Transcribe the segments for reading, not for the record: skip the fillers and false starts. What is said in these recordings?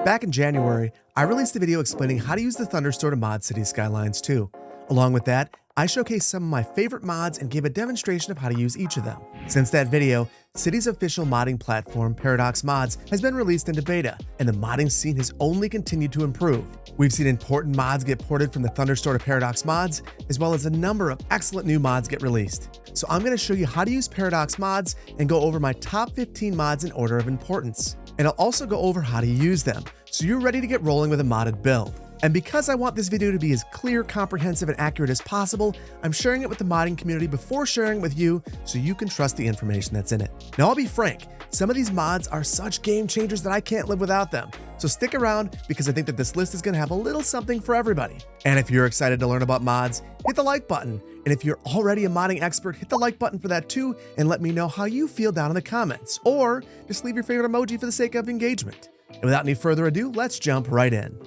Back in January, I released a video explaining how to use the Thunderstore to mod Cities Skylines 2. Along with that, I showcased some of my favorite mods and gave a demonstration of how to use each of them. Since that video, Cities' official modding platform, Paradox Mods, has been released into beta, and the modding scene has only continued to improve. We've seen important mods get ported from the Thunderstore to Paradox Mods, as well as a number of excellent new mods get released. So I'm going to show you how to use Paradox Mods and go over my top 15 mods in order of importance. And I'll also go over how to use them, so you're ready to get rolling with a modded build. And because I want this video to be as clear, comprehensive, and accurate as possible, I'm sharing it with the modding community before sharing it with you so you can trust the information that's in it. Now, I'll be frank, some of these mods are such game changers that I can't live without them. So stick around because I think that this list is going to have a little something for everybody. And if you're excited to learn about mods, hit the like button. And if you're already a modding expert, hit the like button for that too, and let me know how you feel down in the comments. Or just leave your favorite emoji for the sake of engagement. And without any further ado, let's jump right in.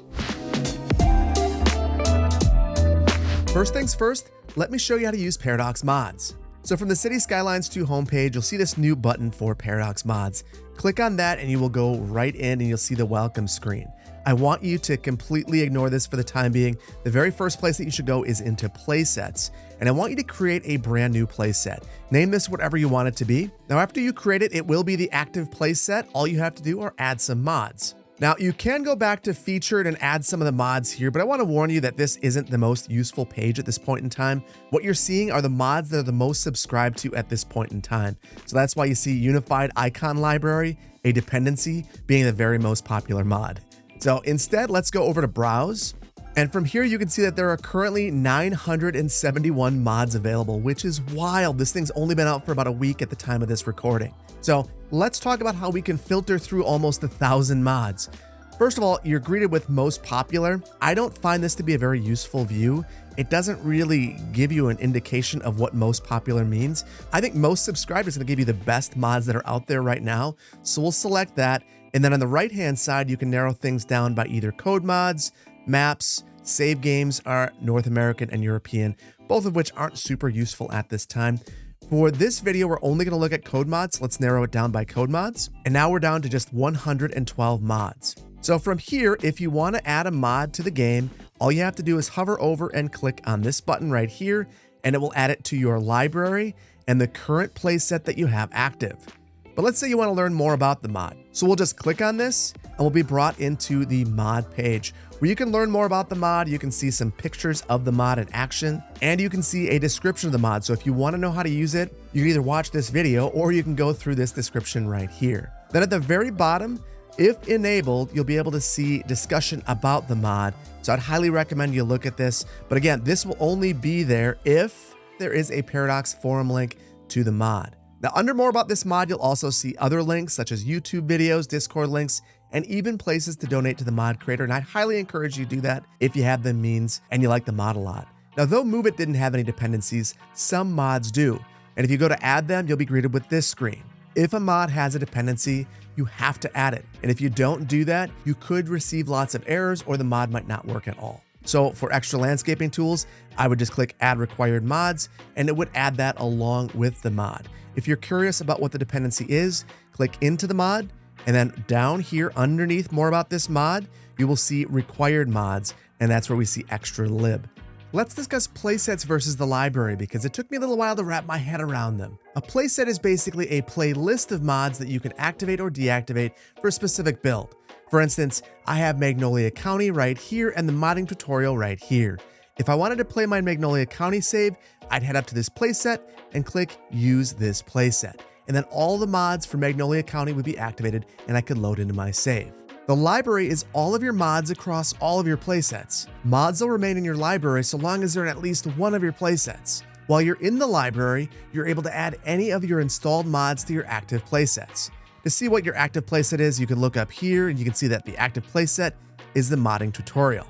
First things first, let me show you how to use Paradox Mods. So from the Cities Skylines 2 homepage, you'll see this new button for Paradox Mods. Click on that and you will go right in and you'll see the welcome screen. I want you to completely ignore this for the time being. The very first place that you should go is into playsets. And I want you to create a brand new playset. Name this whatever you want it to be. Now, after you create it, it will be the active playset. All you have to do are add some mods. Now, you can go back to featured and add some of the mods here, but I want to warn you that this isn't the most useful page at this point in time. What you're seeing are the mods that are the most subscribed to at this point in time. So that's why you see Unified Icon Library, a dependency, being the very most popular mod. So instead, let's go over to Browse. And from here, you can see that there are currently 971 mods available, which is wild. This thing's only been out for about a week at the time of this recording. So let's talk about how we can filter through almost 1,000 mods. First of all, you're greeted with most popular. I don't find this to be a very useful view. It doesn't really give you an indication of what most popular means. I think most subscribed is going to give you the best mods that are out there right now. So we'll select that. And then on the right-hand side, you can narrow things down by either code mods, maps, save games are North American and European, both of which aren't super useful at this time. For this video, we're only going to look at code mods. Let's narrow it down by code mods. And now we're down to just 112 mods. So from here, if you want to add a mod to the game, all you have to do is hover over and click on this button right here, and it will add it to your library and the current playset that you have active. But let's say you want to learn more about the mod. So we'll just click on this and we'll be brought into the mod page where you can learn more about the mod. You can see some pictures of the mod in action, and you can see a description of the mod. So if you want to know how to use it, you can either watch this video or you can go through this description right here. Then at the very bottom, if enabled, you'll be able to see discussion about the mod. So I'd highly recommend you look at this. But again, this will only be there if there is a Paradox forum link to the mod. Now, under more about this mod, you'll also see other links such as YouTube videos, Discord links, and even places to donate to the mod creator. And I highly encourage you to do that if you have the means and you like the mod a lot. Now, though Move It didn't have any dependencies, some mods do. And if you go to add them, you'll be greeted with this screen. If a mod has a dependency, you have to add it. And if you don't do that, you could receive lots of errors or the mod might not work at all. So for extra landscaping tools, I would just click Add Required Mods, and it would add that along with the mod. If you're curious about what the dependency is, click into the mod, and then down here underneath more about this mod, you will see Required Mods, and that's where we see Extra Lib. Let's discuss playsets versus the library because it took me a little while to wrap my head around them. A playset is basically a playlist of mods that you can activate or deactivate for a specific build. For instance, I have Magnolia County right here and the modding tutorial right here. If I wanted to play my Magnolia County save, I'd head up to this playset and click Use this playset. And then all the mods for Magnolia County would be activated and I could load into my save. The library is all of your mods across all of your playsets. Mods will remain in your library so long as they're in at least one of your playsets. While you're in the library, you're able to add any of your installed mods to your active playsets. To see what your active playset is, you can look up here and you can see that the active playset is the modding tutorial.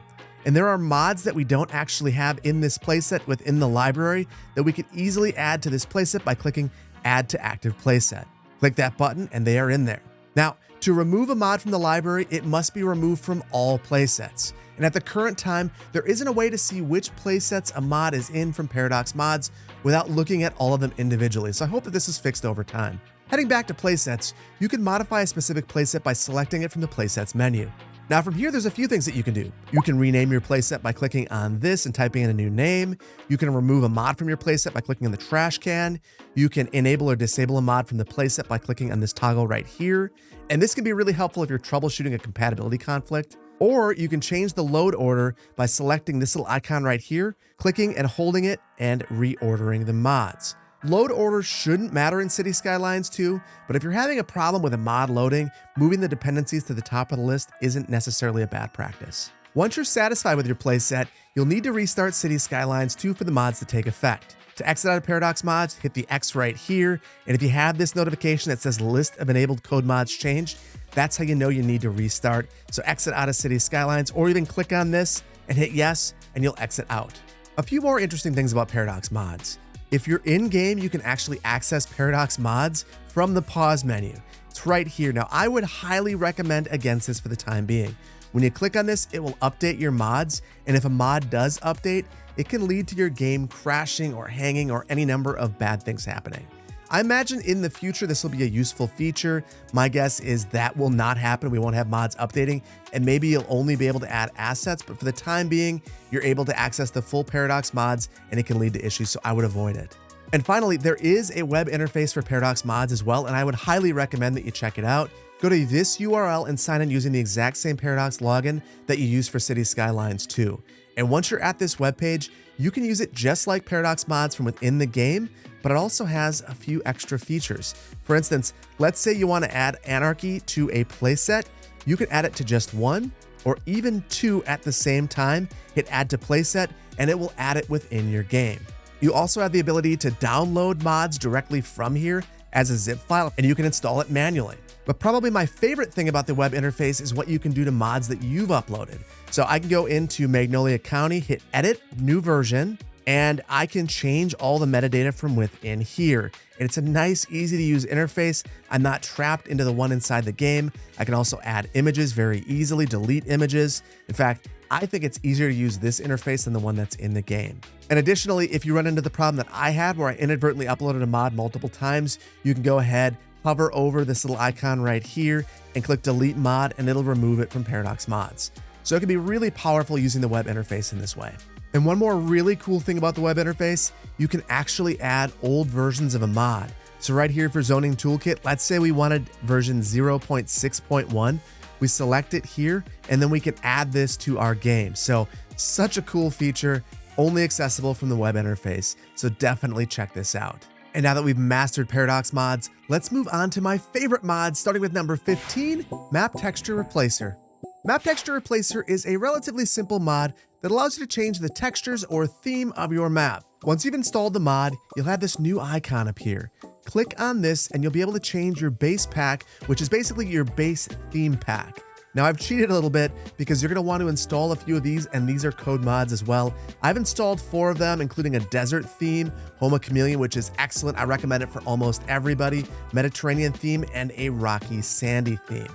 And there are mods that we don't actually have in this playset within the library that we could easily add to this playset by clicking Add to Active Playset. Click that button and they are in there. Now, to remove a mod from the library, it must be removed from all playsets. And at the current time, there isn't a way to see which playsets a mod is in from Paradox Mods without looking at all of them individually. So I hope that this is fixed over time. Heading back to playsets, you can modify a specific playset by selecting it from the playsets menu. Now from here, there's a few things that you can do. You can rename your playset by clicking on this and typing in a new name. You can remove a mod from your playset by clicking on the trash can. You can enable or disable a mod from the playset by clicking on this toggle right here. And this can be really helpful if you're troubleshooting a compatibility conflict. Or you can change the load order by selecting this little icon right here, clicking and holding it, and reordering the mods. Load orders shouldn't matter in Cities Skylines 2, but if you're having a problem with a mod loading, moving the dependencies to the top of the list isn't necessarily a bad practice. Once you're satisfied with your playset, you'll need to restart Cities Skylines 2 for the mods to take effect. To exit out of Paradox Mods, hit the X right here, and if you have this notification that says list of enabled code mods changed, that's how you know you need to restart. So exit out of Cities Skylines, or even click on this and hit yes, and you'll exit out. A few more interesting things about Paradox Mods. If you're in-game, you can actually access Paradox Mods from the pause menu. It's right here. Now, I would highly recommend against this for the time being. When you click on this, it will update your mods, and if a mod does update, it can lead to your game crashing or hanging or any number of bad things happening. I imagine in the future, this will be a useful feature. My guess is that will not happen. We won't have mods updating, and maybe you'll only be able to add assets, but for the time being, you're able to access the full Paradox Mods, and it can lead to issues, so I would avoid it. And finally, there is a web interface for Paradox Mods as well, and I would highly recommend that you check it out. Go to this URL and sign in using the exact same Paradox login that you use for Cities Skylines 2. And once you're at this webpage, you can use it just like Paradox Mods from within the game, but it also has a few extra features. For instance, let's say you want to add Anarchy to a playset. You can add it to just one or even two at the same time. Hit add to playset and it will add it within your game. You also have the ability to download mods directly from here as a zip file, and you can install it manually. But probably my favorite thing about the web interface is what you can do to mods that you've uploaded. So I can go into Magnolia County, hit edit, new version, and I can change all the metadata from within here. And it's a nice, easy to use interface. I'm not trapped into the one inside the game. I can also add images very easily, delete images. In fact, I think it's easier to use this interface than the one that's in the game. And additionally, if you run into the problem that I had where I inadvertently uploaded a mod multiple times, you can go ahead, hover over this little icon right here and click delete mod, and it'll remove it from Paradox Mods. So it can be really powerful using the web interface in this way. And one more really cool thing about the web interface, you can actually add old versions of a mod. So right here for Zoning Toolkit, let's say we wanted version 0.6.1. We select it here, and then we can add this to our game. So such a cool feature, only accessible from the web interface. So definitely check this out. And now that we've mastered Paradox Mods, let's move on to my favorite mods, starting with number 15, Map Texture Replacer. Map Texture Replacer is a relatively simple mod that allows you to change the textures or theme of your map. Once you've installed the mod, you'll have this new icon appear. Click on this and you'll be able to change your base pack, which is basically your base theme pack. Now I've cheated a little bit because you're going to want to install a few of these, and these are code mods as well. I've installed 4 of them, including a desert theme, Home of Chameleon, which is excellent. I recommend it for almost everybody, Mediterranean theme, and a rocky sandy theme.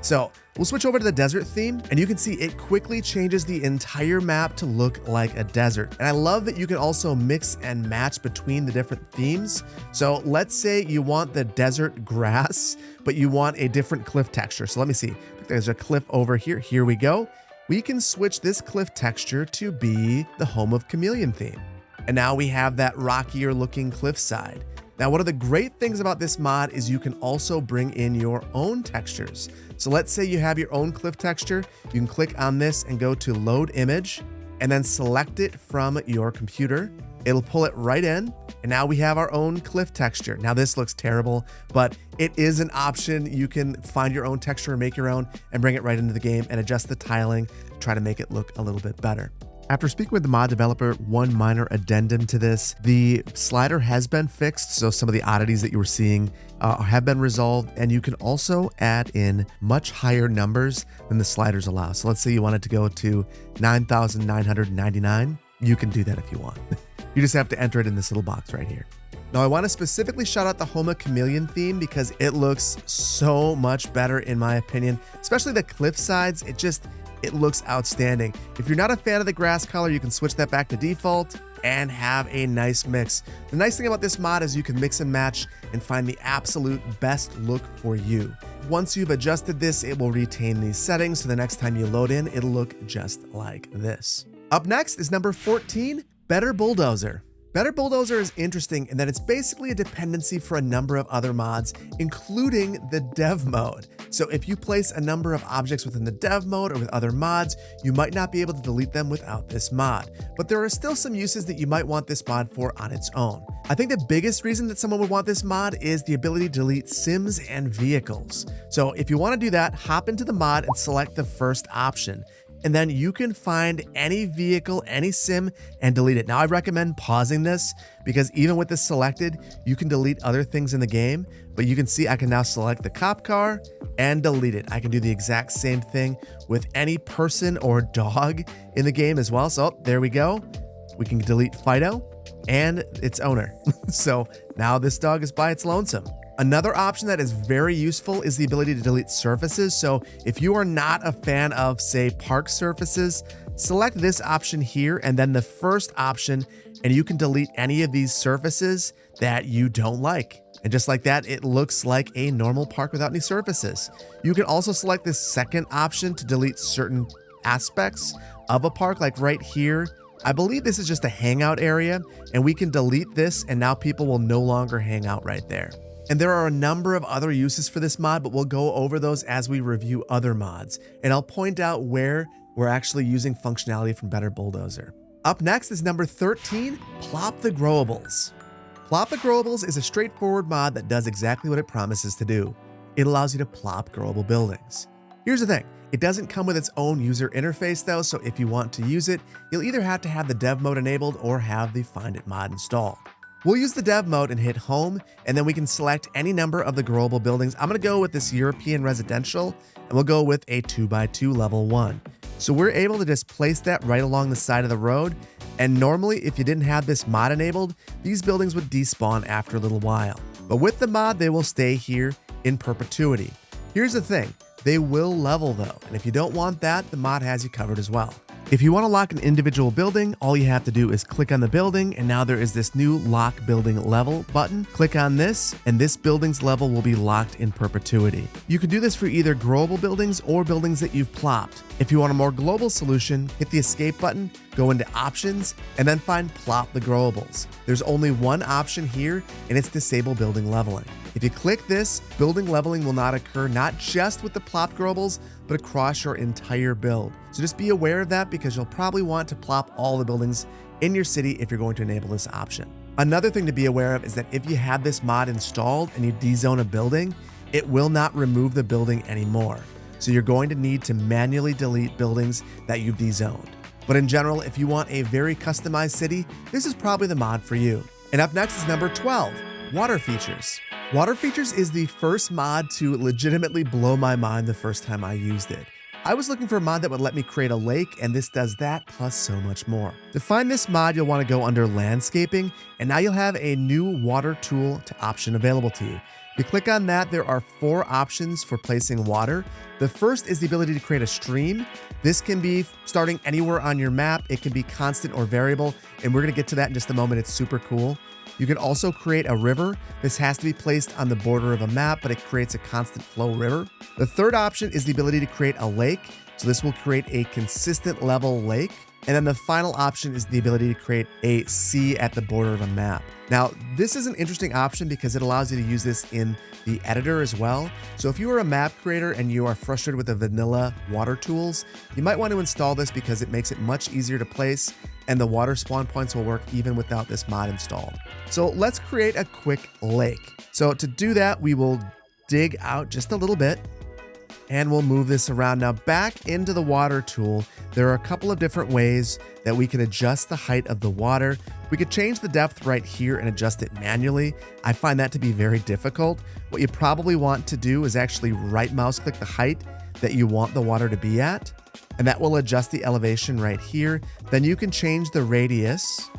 So we'll switch over to the desert theme, and you can see it quickly changes the entire map to look like a desert. And I love that you can also mix and match between the different themes. So let's say you want the desert grass, but you want a different cliff texture. So let me see. There's a cliff over here. Here we go. We can switch this cliff texture to be the Home of Chameleon theme. And now we have that rockier looking cliffside. Now, one of the great things about this mod is you can also bring in your own textures. So let's say you have your own cliff texture. You can click on this and go to load image and then select it from your computer. It'll pull it right in. And now we have our own cliff texture. Now this looks terrible, but it is an option. You can find your own texture and make your own and bring it right into the game and adjust the tiling to try to make it look a little bit better. After speaking with the mod developer, one minor addendum to this, the slider has been fixed, so some of the oddities that you were seeing have been resolved, and you can also add in much higher numbers than the sliders allow. So let's say you wanted to go to 9,999. You can do that if you want. You just have to enter it in this little box right here. Now I want to specifically shout out the Home of Chameleon theme because it looks so much better in my opinion, especially the cliff sides. It looks outstanding. If you're not a fan of the grass color, you can switch that back to default and have a nice mix. The nice thing about this mod is you can mix and match and find the absolute best look for you. once you've adjusted this, it will retain these settings, so the next time you load in, it'll look just like this. Up next is number 14, Better Bulldozer. Better Bulldozer is interesting in that it's basically a dependency for a number of other mods, including the dev mode. So if you place a number of objects within the dev mode or with other mods, you might not be able to delete them without this mod. But there are still some uses that you might want this mod for on its own. I think the biggest reason that someone would want this mod is the ability to delete sims and vehicles. So if you want to do that, hop into the mod and select the first option. And then you can find any vehicle, any sim, and delete it. Now, I recommend pausing this because even with this selected, you can delete other things in the game, but you can see I can now select the cop car and delete it. I can do the exact same thing with any person or dog in the game as well. So there we go. We can delete Fido and its owner. So now this dog is by its lonesome. Another option that is very useful is the ability to delete surfaces. So if you are not a fan of, say, park surfaces, select this option here and then the first option, and you can delete any of these surfaces that you don't like. And just like that, it looks like a normal park without any surfaces. You can also select this second option to delete certain aspects of a park, like right here. I believe this is just a hangout area, and we can delete this, and now people will no longer hang out right there. And there are a number of other uses for this mod, but we'll go over those as we review other mods. And I'll point out where we're actually using functionality from Better Bulldozer. Up next is number 13, Plop the Growables. Plop the Growables is a straightforward mod that does exactly what it promises to do. It allows you to plop growable buildings. Here's the thing, it doesn't come with its own user interface though, so if you want to use it, you'll either have to have the dev mode enabled or have the Find It mod installed. We'll use the dev mode and hit home, and then we can select any number of the growable buildings. I'm gonna go with this European residential, and we'll go with a 2x2 level 1. So we're able to just place that right along the side of the road, and normally if you didn't have this mod enabled, these buildings would despawn after a little while. But with the mod, they will stay here in perpetuity. Here's the thing, they will level though, and if you don't want that, the mod has you covered as well. If you want to lock an individual building, all you have to do is click on the building, and now there is this new Lock Building Level button. Click on this, and this building's level will be locked in perpetuity. You can do this for either growable buildings or buildings that you've plopped. If you want a more global solution, hit the escape button, go into options, and then find Plop the Growables. There's only one option here, and it's Disable Building Leveling. If you click this, building leveling will not occur, not just with the plop growables, but across your entire build. So just be aware of that because you'll probably want to plop all the buildings in your city if you're going to enable this option. Another thing to be aware of is that if you have this mod installed and you dezone a building, it will not remove the building anymore. So you're going to need to manually delete buildings that you've dezoned. But in general, if you want a very customized city, this is probably the mod for you. And up next is number 12, Water Features. Water Features is the first mod to legitimately blow my mind the first time I used it. I was looking for a mod that would let me create a lake, and this does that plus so much more. To find this mod, you'll want to go under Landscaping, and now you'll have a new water tool option available to you. If you click on that, there are 4 options for placing water. The first is the ability to create a stream. This can be starting anywhere on your map. It can be constant or variable, and we're going to get to that in just a moment. It's super cool. You can also create a river. This has to be placed on the border of a map, but it creates a constant flow river. The third option is the ability to create a lake. So this will create a consistent level lake. And then the final option is the ability to create a sea at the border of a map. Now, this is an interesting option because it allows you to use this in the editor as well. So if you are a map creator and you are frustrated with the vanilla water tools, you might want to install this because it makes it much easier to place, and the water spawn points will work even without this mod installed. So let's create a quick lake. So to do that, we will dig out just a little bit, and we'll move this around. Now back into the water tool, there are a couple of different ways that we can adjust the height of the water. We could change the depth right here and adjust it manually. I find that to be very difficult. What you probably want to do is actually right mouse click the height that you want the water to be at, and that will adjust the elevation right here. Then you can change the radius,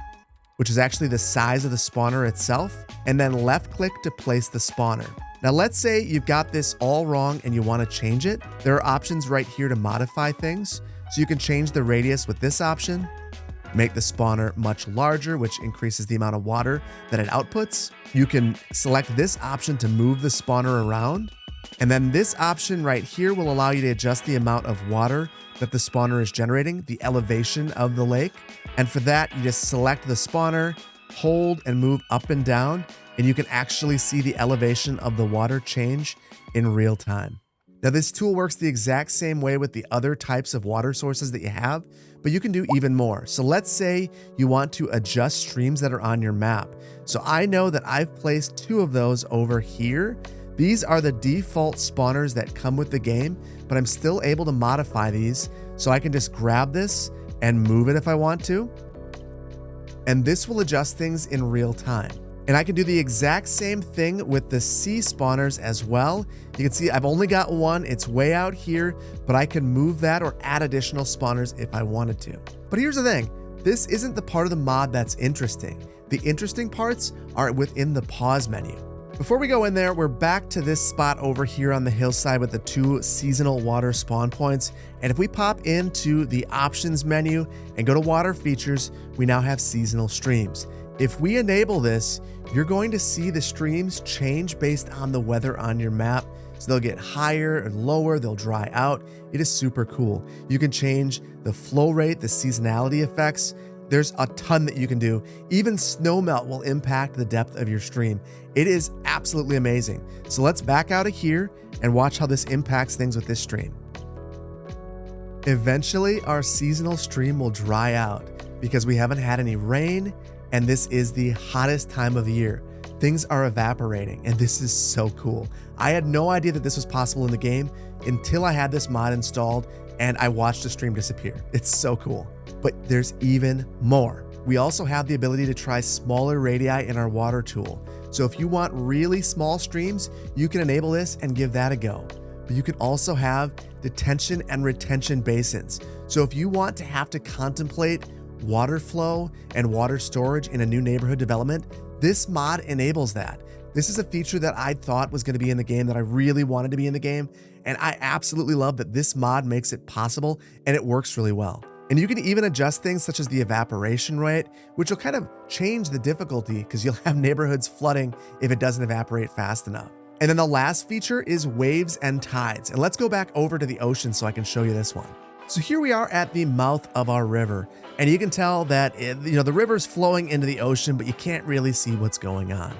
which is actually the size of the spawner itself, and then left click to place the spawner. Now let's say you've got this all wrong and you want to change it. There are options right here to modify things. So you can change the radius with this option, make the spawner much larger, which increases the amount of water that it outputs. You can select this option to move the spawner around. And then this option right here will allow you to adjust the amount of water that the spawner is generating, the elevation of the lake. And for that, you just select the spawner, hold and move up and down, and you can actually see the elevation of the water change in real time. Now, this tool works the exact same way with the other types of water sources that you have, but you can do even more. So let's say you want to adjust streams that are on your map. So I know that I've placed 2 of those over here. These are the default spawners that come with the game, but I'm still able to modify these. So I can just grab this and move it if I want to. And this will adjust things in real time. And I can do the exact same thing with the sea spawners as well. You can see I've only got one, it's way out here, but I can move that or add additional spawners if I wanted to. But here's the thing, this isn't the part of the mod that's interesting. The interesting parts are within the pause menu. Before we go in there, we're back to this spot over here on the hillside with the 2 seasonal water spawn points. And if we pop into the options menu and go to water features, we now have seasonal streams. If we enable this, you're going to see the streams change based on the weather on your map. So they'll get higher or lower, they'll dry out. It is super cool. You can change the flow rate, the seasonality effects. There's a ton that you can do. Even snowmelt will impact the depth of your stream. It is absolutely amazing. So let's back out of here and watch how this impacts things with this stream. Eventually, our seasonal stream will dry out because we haven't had any rain, and this is the hottest time of the year. Things are evaporating, and this is so cool. I had no idea that this was possible in the game until I had this mod installed and I watched the stream disappear. It's so cool. But there's even more. We also have the ability to try smaller radii in our water tool. So if you want really small streams, you can enable this and give that a go. But you can also have detention and retention basins. So if you want to have to contemplate water flow and water storage in a new neighborhood development, this mod enables that. This is a feature that I thought was going to be in the game, that I really wanted to be in the game, and I absolutely love that this mod makes it possible, and it works really well. And you can even adjust things such as the evaporation rate, which will kind of change the difficulty because you'll have neighborhoods flooding if it doesn't evaporate fast enough. And then the last feature is waves and tides. And let's go back over to the ocean so I can show you this one. So here we are at the mouth of our river, and you can tell that the river's flowing into the ocean, but you can't really see what's going on.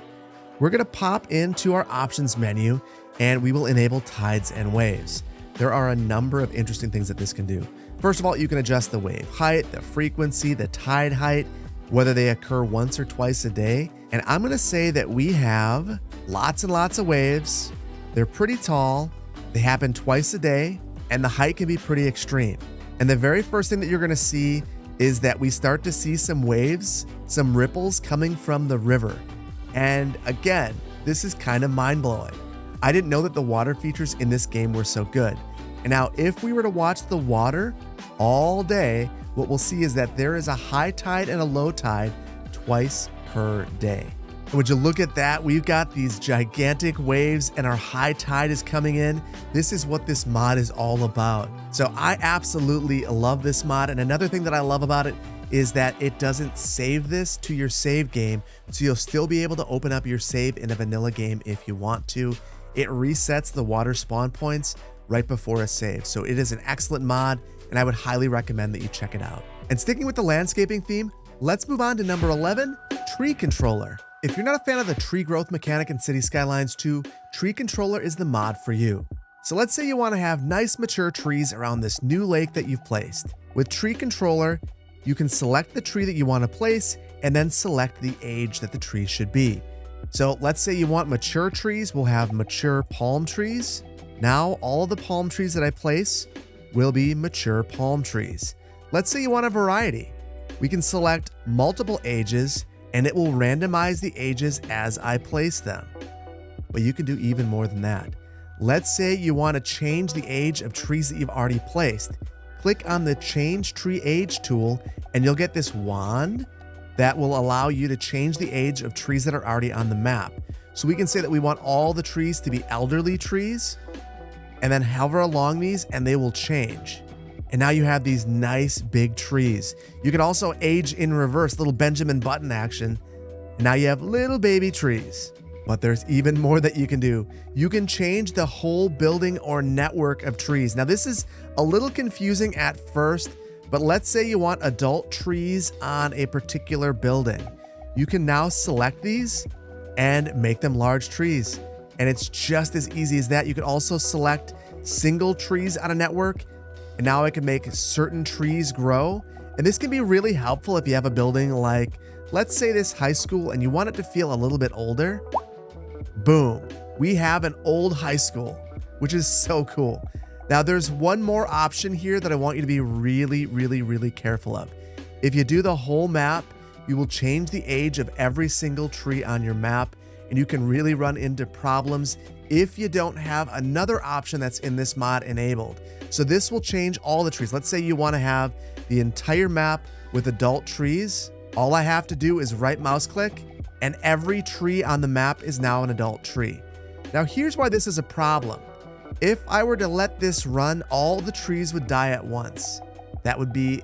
We're going to pop into our options menu and we will enable tides and waves. There are a number of interesting things that this can do. First of all, you can adjust the wave height, the frequency, the tide height, whether they occur once or twice a day. And I'm going to say that we have lots and lots of waves. They're pretty tall. They happen twice a day, and the height can be pretty extreme. And the very first thing that you're going to see is that we start to see some waves, some ripples coming from the river. And again, this is kind of mind-blowing. I didn't know that the water features in this game were so good. And now if we were to watch the water all day, what we'll see is that there is a high tide and a low tide twice per day. And would you look at that? We've got these gigantic waves and our high tide is coming in. This is what this mod is all about. So I absolutely love this mod. And another thing that I love about it is that it doesn't save this to your save game. So you'll still be able to open up your save in a vanilla game if you want to. It resets the water spawn points right before a save. So it is an excellent mod, and I would highly recommend that you check it out. And sticking with the landscaping theme, let's move on to number 11, Tree Controller. If you're not a fan of the tree growth mechanic in Cities Skylines 2, Tree Controller is the mod for you. So let's say you want to have nice mature trees around this new lake that you've placed. With Tree Controller, you can select the tree that you want to place and then select the age that the tree should be. So let's say you want mature trees, we'll have mature palm trees. Now all of the palm trees that I place will be mature palm trees. Let's say you want a variety. We can select multiple ages and it will randomize the ages as I place them. But you can do even more than that. Let's say you want to change the age of trees that you've already placed. Click on the Change Tree Age tool and you'll get this wand that will allow you to change the age of trees that are already on the map. So we can say that we want all the trees to be elderly trees and then hover along these and they will change. And now you have these nice big trees. You can also age in reverse, little Benjamin Button action. And now you have little baby trees. But there's even more that you can do. You can change the whole building or network of trees. Now, this is a little confusing at first, but let's say you want adult trees on a particular building. You can now select these and make them large trees. And it's just as easy as that. You can also select single trees on a network, and now I can make certain trees grow. And this can be really helpful if you have a building like, let's say this high school, and you want it to feel a little bit older. Boom, we have an old high school, which is so cool. Now there's one more option here that I want you to be really careful of. If you do the whole map, you will change the age of every single tree on your map, and you can really run into problems if you don't have another option that's in this mod enabled. So this will change all the trees. Let's say you want to have the entire map with adult trees. All I have to do is right mouse click, and every tree on the map is now an adult tree. Now here's why this is a problem. If I were to let this run, all the trees would die at once. That would be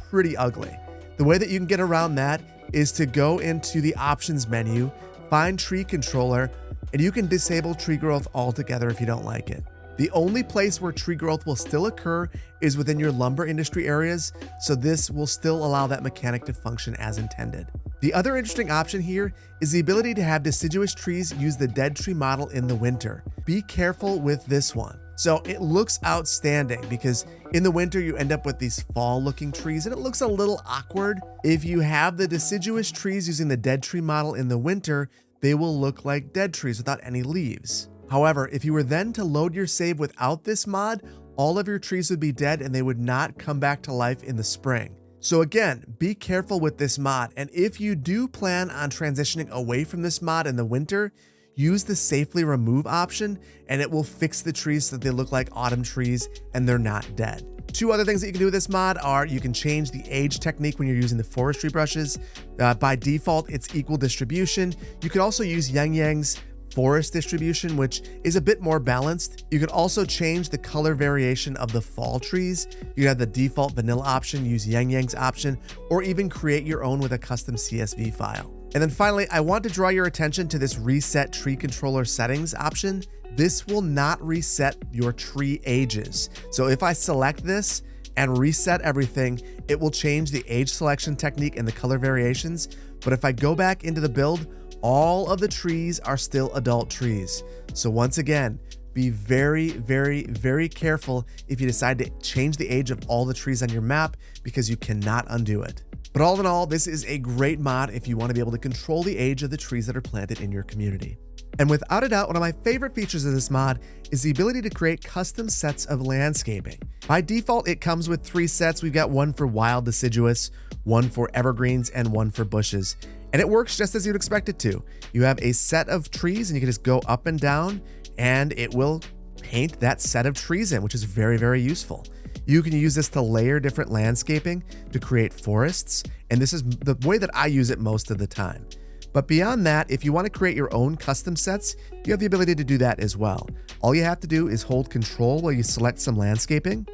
pretty ugly. The way that you can get around that is to go into the options menu, find tree controller, and you can disable tree growth altogether if you don't like it. The only place where tree growth will still occur is within your lumber industry areas, so this will still allow that mechanic to function as intended. The other interesting option here is the ability to have deciduous trees use the dead tree model in the winter. Be careful with this one. So it looks outstanding because in the winter you end up with these fall looking trees and it looks a little awkward. If you have the deciduous trees using the dead tree model in the winter, they will look like dead trees without any leaves. However, if you were then to load your save without this mod, all of your trees would be dead and they would not come back to life in the spring. So again, be careful with this mod. And if you do plan on transitioning away from this mod in the winter, use the safely remove option and it will fix the trees so that they look like autumn trees and they're not dead. Two other things that you can do with this mod are you can change the age technique when you're using the forestry brushes. By default, it's equal distribution. You can also use Yang Yang's forest distribution, which is a bit more balanced. You can also change the color variation of the fall trees. You have the default vanilla option, use Yang Yang's option, or even create your own with a custom CSV file. And then finally, I want to draw your attention to this reset tree controller settings option. This will not reset your tree ages. So if I select this and reset everything, it will change the age selection technique and the color variations. But if I go back into the build, all of the trees are still adult trees. So once again, be very careful if you decide to change the age of all the trees on your map because you cannot undo it. But all in all, this is a great mod if you want to be able to control the age of the trees that are planted in your community. And without a doubt, one of my favorite features of this mod is the ability to create custom sets of landscaping. By default, it comes with 3 sets. We've got one for wild deciduous, one for evergreens, and one for bushes. And it works just as you'd expect it to. You have a set of trees and you can just go up and down and it will paint that set of trees in, which is very useful. You can use this to layer different landscaping to create forests. And this is the way that I use it most of the time. But beyond that, if you want to create your own custom sets, you have the ability to do that as well. All you have to do is hold Control while you select some landscaping,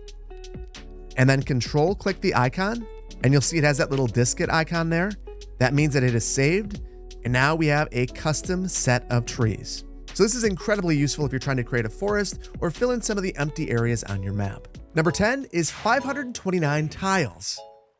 and then Control click the icon, and you'll see it has that little diskette icon there. That means that it is saved, and now we have a custom set of trees. So this is incredibly useful if you're trying to create a forest or fill in some of the empty areas on your map. Number 10 is 529 tiles.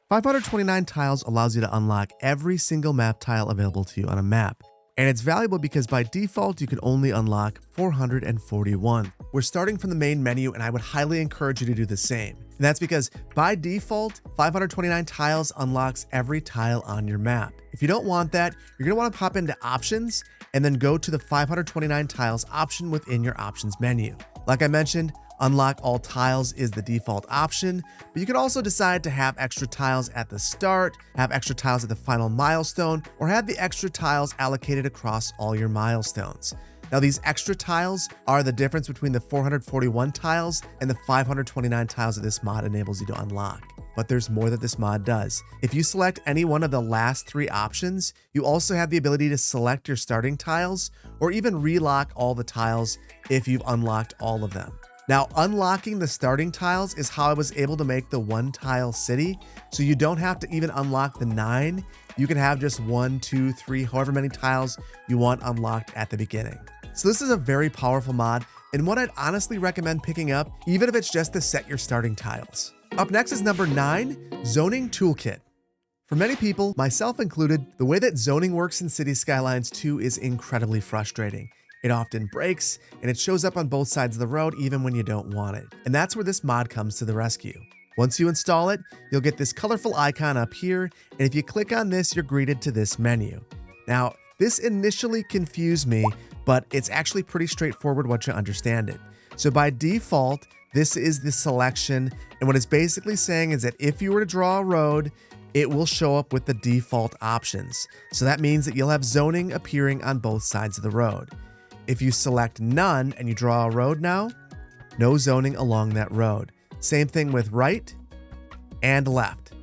529 tiles allows you to unlock every single map tile available to you on a map. And it's valuable because by default, you can only unlock 441. We're starting from the main menu and I would highly encourage you to do the same. And that's because by default, 529 tiles unlocks every tile on your map. If you don't want that, you're gonna wanna pop into options and then go to the 529 tiles option within your options menu. Like I mentioned, unlock all tiles is the default option, but you can also decide to have extra tiles at the start, have extra tiles at the final milestone, or have the extra tiles allocated across all your milestones. Now, these extra tiles are the difference between the 441 tiles and the 529 tiles that this mod enables you to unlock. But there's more that this mod does. If you select any one of the last 3 options, you also have the ability to select your starting tiles or even relock all the tiles if you've unlocked all of them. Now, unlocking the starting tiles is how I was able to make the 1-tile city, so you don't have to even unlock the 9. You can have just 1, 2, 3, however many tiles you want unlocked at the beginning. So this is a very powerful mod, and one I'd honestly recommend picking up, even if it's just to set your starting tiles. Up next is number 9, Zoning Toolkit. For many people, myself included, the way that zoning works in Cities Skylines 2 is incredibly frustrating. It often breaks, and it shows up on both sides of the road even when you don't want it. And that's where this mod comes to the rescue. Once you install it, you'll get this colorful icon up here, and if you click on this, you're greeted to this menu. Now, this initially confused me, but it's actually pretty straightforward once you understand it. So by default, this is the selection, and what it's basically saying is that if you were to draw a road, it will show up with the default options. So that means that you'll have zoning appearing on both sides of the road. If you select none and you draw a road now, no zoning along that road. Same thing with right and left.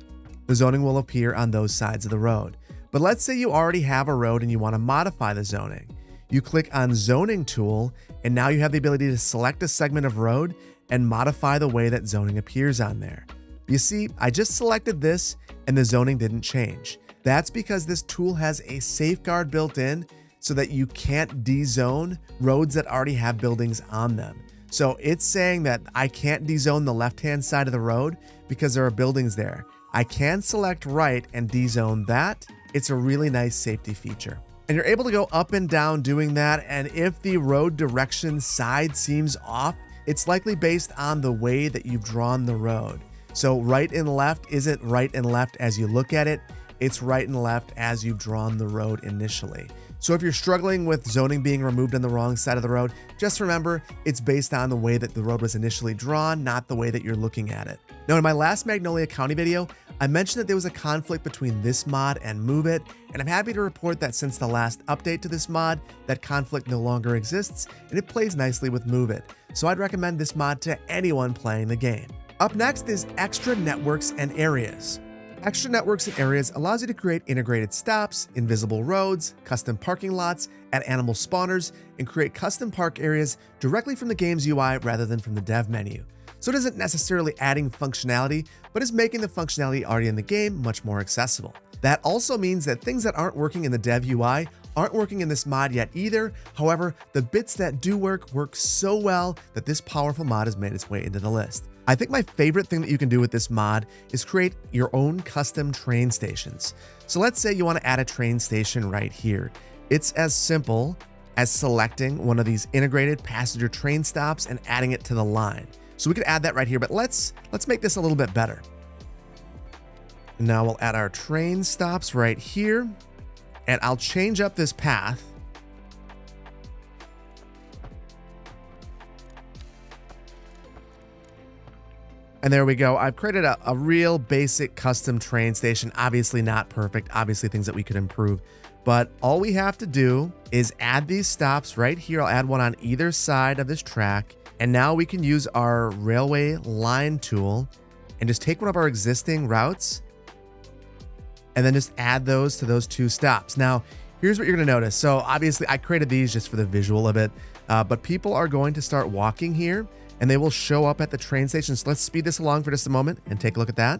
The zoning will appear on those sides of the road. But let's say you already have a road and you want to modify the zoning. You click on Zoning Tool, and now you have the ability to select a segment of road and modify the way that zoning appears on there. You see, I just selected this and the zoning didn't change. That's because this tool has a safeguard built in so that you can't dezone roads that already have buildings on them. So it's saying that I can't dezone the left-hand side of the road because there are buildings there. I can select right and dezone that. It's a really nice safety feature. And you're able to go up and down doing that, and if the road direction side seems off, it's likely based on the way that you've drawn the road. So right and left isn't right and left as you look at it, it's right and left as you've drawn the road initially. So if you're struggling with zoning being removed on the wrong side of the road, just remember it's based on the way that the road was initially drawn, not the way that you're looking at it. Now, in my last Magnolia County video, I mentioned that there was a conflict between this mod and Move It, and I'm happy to report that since the last update to this mod, that conflict no longer exists, and it plays nicely with Move It. So I'd recommend this mod to anyone playing the game. Up next is Extra Networks and Areas. Extra Networks and Areas allows you to create integrated stops, invisible roads, custom parking lots, add animal spawners, and create custom park areas directly from the game's UI rather than from the dev menu. So it isn't necessarily adding functionality, but is making the functionality already in the game much more accessible. That also means that things that aren't working in the dev UI aren't working in this mod yet either. However, the bits that do work so well that this powerful mod has made its way into the list. I think my favorite thing that you can do with this mod is create your own custom train stations. So let's say you want to add a train station right here. It's as simple as selecting one of these integrated passenger train stops and adding it to the line. So we could add that right here, but let's make this a little bit better. And now we'll add our train stops right here, and I'll change up this path. And there we go. I've created a real basic custom train station. Obviously not perfect, obviously things that we could improve, but all we have to do is add these stops right here. I'll add one on either side of this track. And now we can use our railway line tool and just take one of our existing routes and then just add those to those two stops. Now, here's what you're gonna notice. So obviously I created these just for the visual of it, but people are going to start walking here and they will show up at the train station. So let's speed this along for just a moment and take a look at that.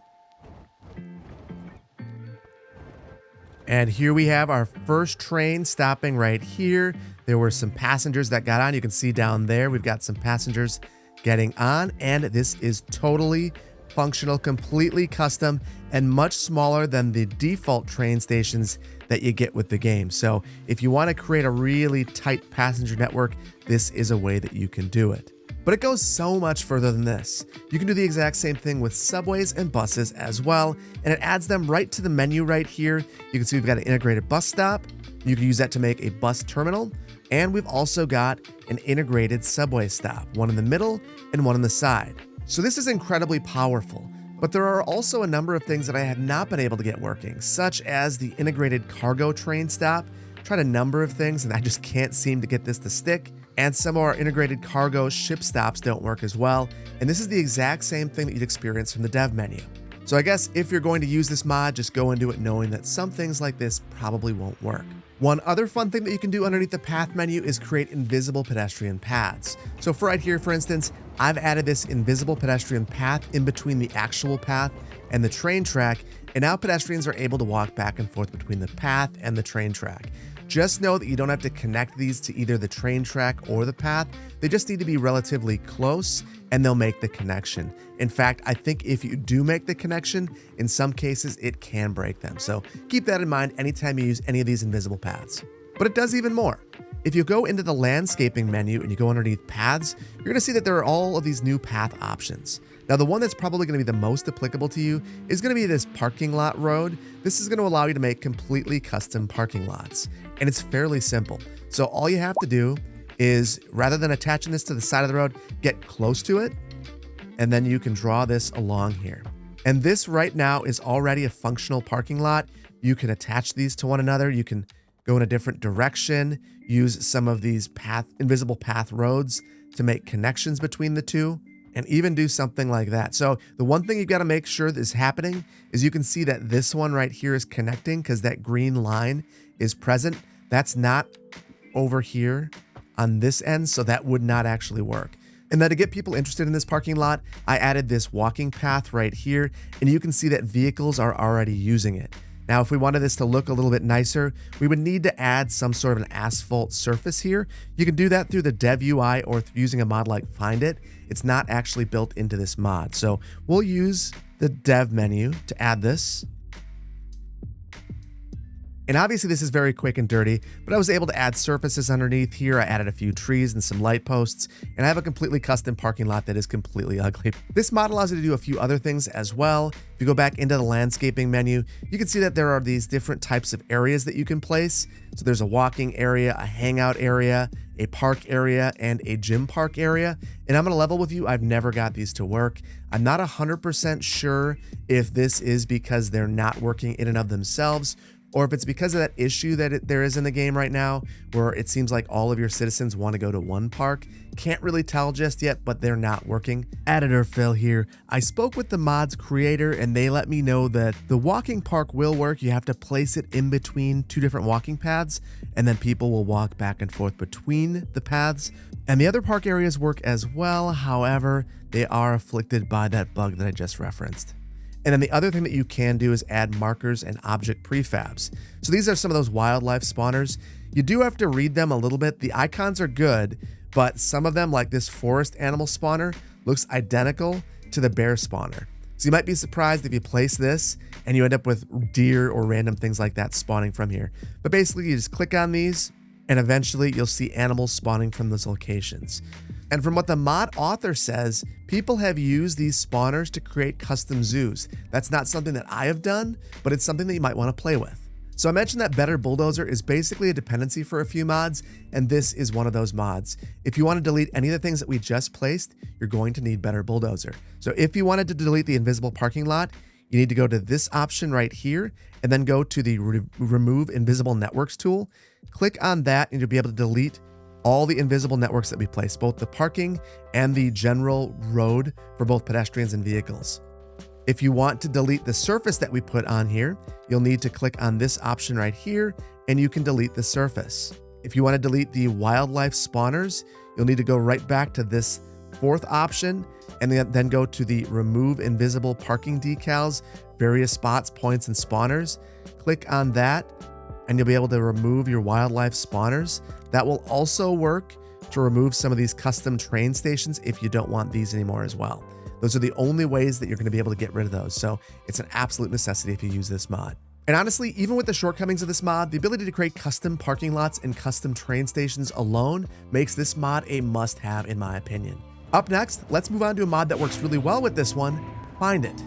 And here we have our first train stopping right here. There were some passengers that got on. You can see down there, we've got some passengers getting on, and this is totally functional, completely custom, and much smaller than the default train stations that you get with the game. So if you want to create a really tight passenger network, this is a way that you can do it. But it goes so much further than this. You can do the exact same thing with subways and buses as well, and it adds them right to the menu right here. You can see we've got an integrated bus stop. You can use that to make a bus terminal, and we've also got an integrated subway stop, one in the middle and one on the side. So this is incredibly powerful, but there are also a number of things that I have not been able to get working, such as the integrated cargo train stop. Tried a number of things and I just can't seem to get this to stick. And some of our integrated cargo ship stops don't work as well. And this is the exact same thing that you'd experience from the dev menu. So I guess if you're going to use this mod, just go into it knowing that some things like this probably won't work. One other fun thing that you can do underneath the path menu is create invisible pedestrian paths. So for right here, for instance, I've added this invisible pedestrian path in between the actual path and the train track, and now pedestrians are able to walk back and forth between the path and the train track. Just know that you don't have to connect these to either the train track or the path. They just need to be relatively close and they'll make the connection. In fact, I think if you do make the connection, in some cases it can break them. So keep that in mind anytime you use any of these invisible paths. But it does even more. If you go into the landscaping menu and you go underneath paths, you're going to see that there are all of these new path options. Now, the one that's probably going to be the most applicable to you is going to be this parking lot road. This is going to allow you to make completely custom parking lots, and it's fairly simple. So all you have to do is, rather than attaching this to the side of the road, get close to it, and then you can draw this along here. And this right now is already a functional parking lot. You can attach these to one another. You can go in a different direction, use some of these invisible path roads to make connections between the two, and even do something like that. So the one thing you've got to make sure that is happening is you can see that this one right here is connecting because that green line is present. That's not over here on this end, so that would not actually work. And then to get people interested in this parking lot, I added this walking path right here, and you can see that vehicles are already using it. Now, if we wanted this to look a little bit nicer, we would need to add some sort of an asphalt surface here. You can do that through the dev UI or using a mod like Find It. It's not actually built into this mod. So we'll use the dev menu to add this. And obviously this is very quick and dirty, but I was able to add surfaces underneath here. I added a few trees and some light posts, and I have a completely custom parking lot that is completely ugly. This mod allows you to do a few other things as well. If you go back into the landscaping menu, you can see that there are these different types of areas that you can place. So there's a walking area, a hangout area, a park area, and a gym park area. And I'm gonna level with you, I've never got these to work. I'm not 100% sure if this is because they're not working in and of themselves, or if it's because of that issue that there is in the game right now, where it seems like all of your citizens want to go to one park. Can't really tell just yet, but they're not working. Editor Phil here. I spoke with the mod's creator and they let me know that the walking park will work. You have to place it in between two different walking paths, and then people will walk back and forth between the paths. And the other park areas work as well. However, they are afflicted by that bug that I just referenced. And then the other thing that you can do is add markers and object prefabs. So these are some of those wildlife spawners. You do have to read them a little bit. The icons are good, but some of them, like this forest animal spawner, looks identical to the bear spawner. So you might be surprised if you place this and you end up with deer or random things like that spawning from here. But basically you just click on these and eventually you'll see animals spawning from those locations. And from what the mod author says, people have used these spawners to create custom zoos. That's not something that I have done, but it's something that you might want to play with. So I mentioned that Better Bulldozer is basically a dependency for a few mods, and this is one of those mods. If you want to delete any of the things that we just placed, you're going to need Better Bulldozer. So if you wanted to delete the invisible parking lot, you need to go to this option right here, and then go to the Remove Invisible Networks tool. Click on that, and you'll be able to delete all the invisible networks that we place, both the parking and the general road for both pedestrians and vehicles. If you want to delete the surface that we put on here, you'll need to click on this option right here, and you can delete the surface. If you want to delete the wildlife spawners, you'll need to go right back to this fourth option, and then go to the Remove Invisible Parking Decals, various spots, points, and spawners. Click on that, and you'll be able to remove your wildlife spawners. That will also work to remove some of these custom train stations if you don't want these anymore as well. Those are the only ways that you're going to be able to get rid of those. So it's an absolute necessity if you use this mod. And honestly, even with the shortcomings of this mod, the ability to create custom parking lots and custom train stations alone makes this mod a must-have in my opinion. Up next, let's move on to a mod that works really well with this one, Find It.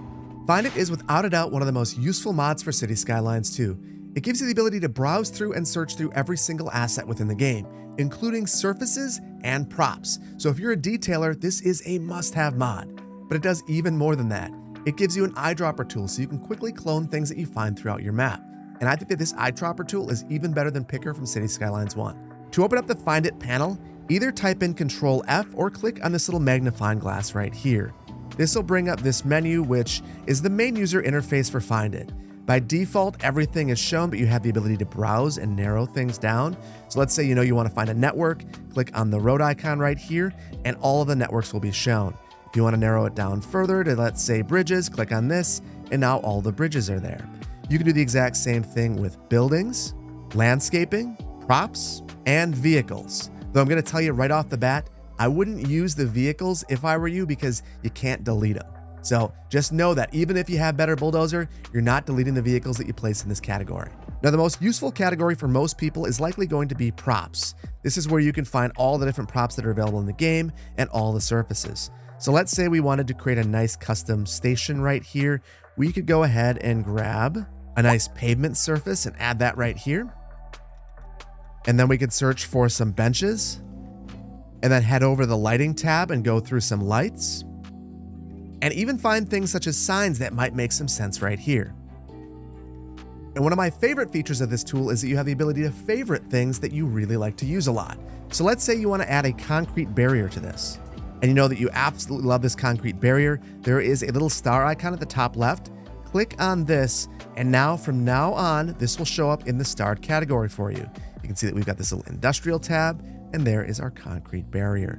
Find It is without a doubt one of the most useful mods for Cities Skylines 2. It gives you the ability to browse through and search through every single asset within the game, including surfaces and props. So if you're a detailer, this is a must-have mod. But it does even more than that. It gives you an eyedropper tool so you can quickly clone things that you find throughout your map. And I think that this eyedropper tool is even better than Picker from Cities Skylines 1. To open up the Find It panel, either type in Control F or click on this little magnifying glass right here. This will bring up this menu, which is the main user interface for Find It. By default, everything is shown, but you have the ability to browse and narrow things down. So let's say you want to find a network, click on the road icon right here, and all of the networks will be shown. If you want to narrow it down further to, let's say, bridges, click on this, and now all the bridges are there. You can do the exact same thing with buildings, landscaping, props, and vehicles. Though I'm going to tell you right off the bat, I wouldn't use the vehicles if I were you because you can't delete them. So just know that even if you have better Bulldozer, you're not deleting the vehicles that you place in this category. Now, the most useful category for most people is likely going to be props. This is where you can find all the different props that are available in the game and all the surfaces. So let's say we wanted to create a nice custom station right here. We could go ahead and grab a nice pavement surface and add that right here. And then we could search for some benches and then head over to the lighting tab and go through some lights. And even find things such as signs that might make some sense right here. And one of my favorite features of this tool is that you have the ability to favorite things that you really like to use a lot. So let's say you want to add a concrete barrier to this. And you know that you absolutely love this concrete barrier. There is a little star icon at the top left. Click on this, and now from now on, this will show up in the starred category for you. You can see that we've got this little industrial tab, and there is our concrete barrier.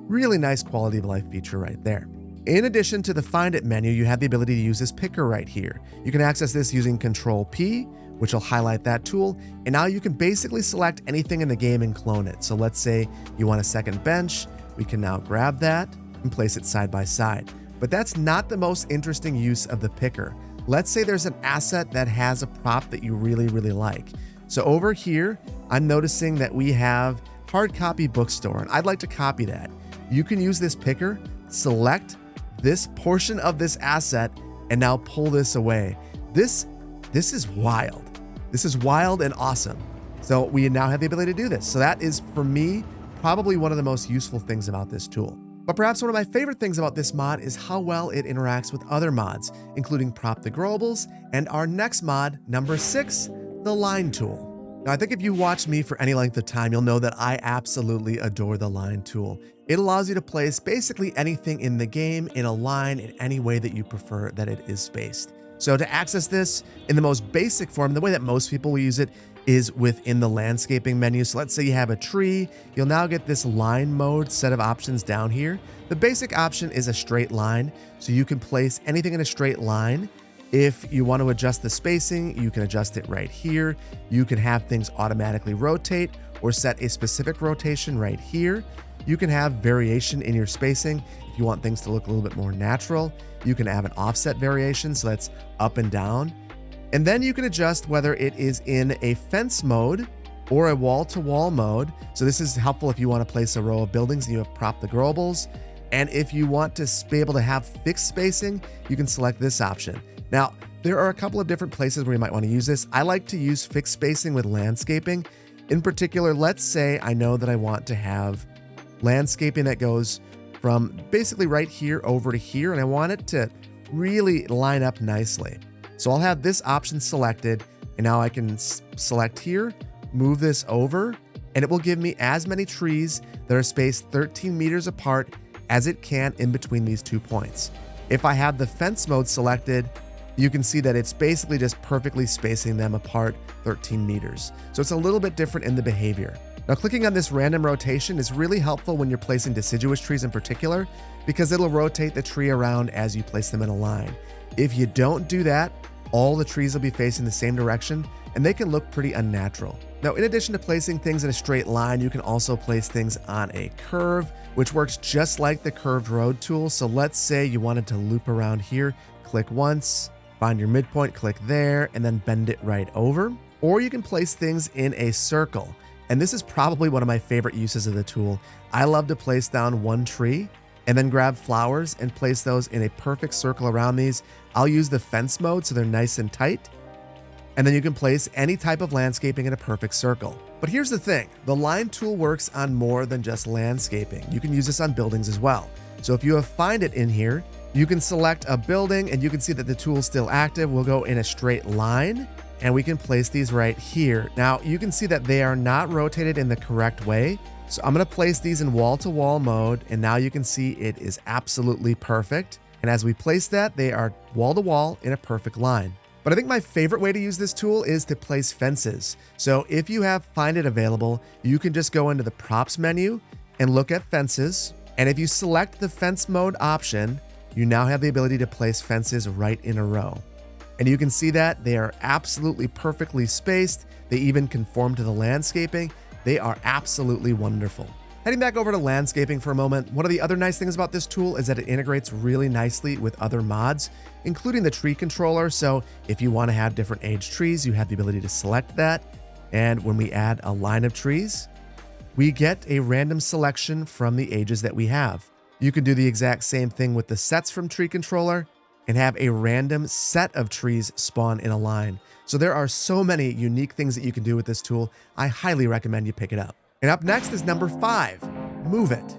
Really nice quality of life feature right there. In addition to the Find It menu, you have the ability to use this picker right here. You can access this using Control P, which will highlight that tool, and now you can basically select anything in the game and clone it. So let's say you want a second bench, we can now grab that and place it side by side. But that's not the most interesting use of the picker. Let's say there's an asset that has a prop that you really, really like. So over here, I'm noticing that we have hard copy bookstore, and I'd like to copy that. You can use this picker, select this portion of this asset, and now pull this away. This is wild. This is wild and awesome. So we now have the ability to do this. So that is, for me, probably one of the most useful things about this tool. But perhaps one of my favorite things about this mod is how well it interacts with other mods, including Plop the Growables and our next mod, number 6, the line tool. Now, I think if you watch me for any length of time, you'll know that I absolutely adore the line tool. It allows you to place basically anything in the game in a line in any way that you prefer that it is spaced. So to access this in the most basic form, the way that most people will use it is within the landscaping menu. So let's say you have a tree, you'll now get this line mode set of options down here. The basic option is a straight line, so you can place anything in a straight line. If you want to adjust the spacing, you can adjust it right here. You can have things automatically rotate or set a specific rotation right here. You can have variation in your spacing. If you want things to look a little bit more natural, you can have an offset variation, so that's up and down. And then you can adjust whether it is in a fence mode or a wall-to-wall mode. So this is helpful if you want to place a row of buildings and you have Plop the Growables. And if you want to be able to have fixed spacing, you can select this option. Now, there are a couple of different places where you might want to use this. I like to use fixed spacing with landscaping. In particular, let's say I know that I want to have landscaping that goes from basically right here over to here, and I want it to really line up nicely. So I'll have this option selected, and now I can select here, move this over, and it will give me as many trees that are spaced 13 meters apart as it can in between these 2 points. If I have the fence mode selected, you can see that it's basically just perfectly spacing them apart 13 meters. So it's a little bit different in the behavior. Now, clicking on this random rotation is really helpful when you're placing deciduous trees in particular, because it'll rotate the tree around as you place them in a line. If you don't do that, all the trees will be facing the same direction, and they can look pretty unnatural. Now, in addition to placing things in a straight line, you can also place things on a curve, which works just like the curved road tool. So let's say you wanted to loop around here, click once, find your midpoint, click there, and then bend it right over. Or you can place things in a circle. And this is probably one of my favorite uses of the tool. I love to place down one tree and then grab flowers and place those in a perfect circle around these. I'll use the fence mode so they're nice and tight. And then you can place any type of landscaping in a perfect circle. But here's the thing, the line tool works on more than just landscaping. You can use this on buildings as well. So if you have Find It in here, you can select a building and you can see that the tool's still active. We'll go in a straight line and we can place these right here. Now you can see that they are not rotated in the correct way. So I'm gonna place these in wall-to-wall mode, and now you can see it is absolutely perfect. And as we place that, they are wall-to-wall in a perfect line. But I think my favorite way to use this tool is to place fences. So if you find it available, you can just go into the props menu and look at fences. And if you select the fence mode option, you now have the ability to place fences right in a row. And you can see that they are absolutely perfectly spaced. They even conform to the landscaping. They are absolutely wonderful. Heading back over to landscaping for a moment, one of the other nice things about this tool is that it integrates really nicely with other mods, including the tree controller. So if you want to have different age trees, you have the ability to select that. And when we add a line of trees, we get a random selection from the ages that we have. You can do the exact same thing with the sets from tree controller and have a random set of trees spawn in a line. So there are so many unique things that you can do with this tool. I highly recommend you pick it up. And up next is number 5, Move It.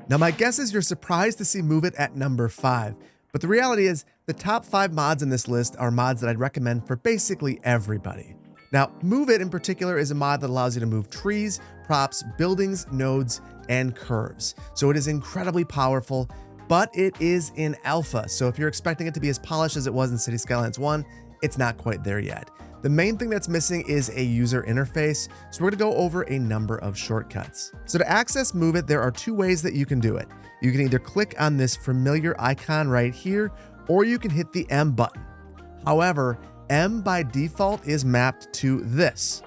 Now my guess is you're surprised to see Move It at number 5, but the reality is the top 5 mods in this list are mods that I'd recommend for basically everybody. Now, Move It in particular is a mod that allows you to move trees, props, buildings, nodes, and curves. So it is incredibly powerful, but it is in alpha. So if you're expecting it to be as polished as it was in Cities Skylines 1, it's not quite there yet. The main thing that's missing is a user interface, so we're going to go over a number of shortcuts. So to access Move It, there are 2 ways that you can do it. You can either click on this familiar icon right here, or you can hit the M button. However, M by default is mapped to this.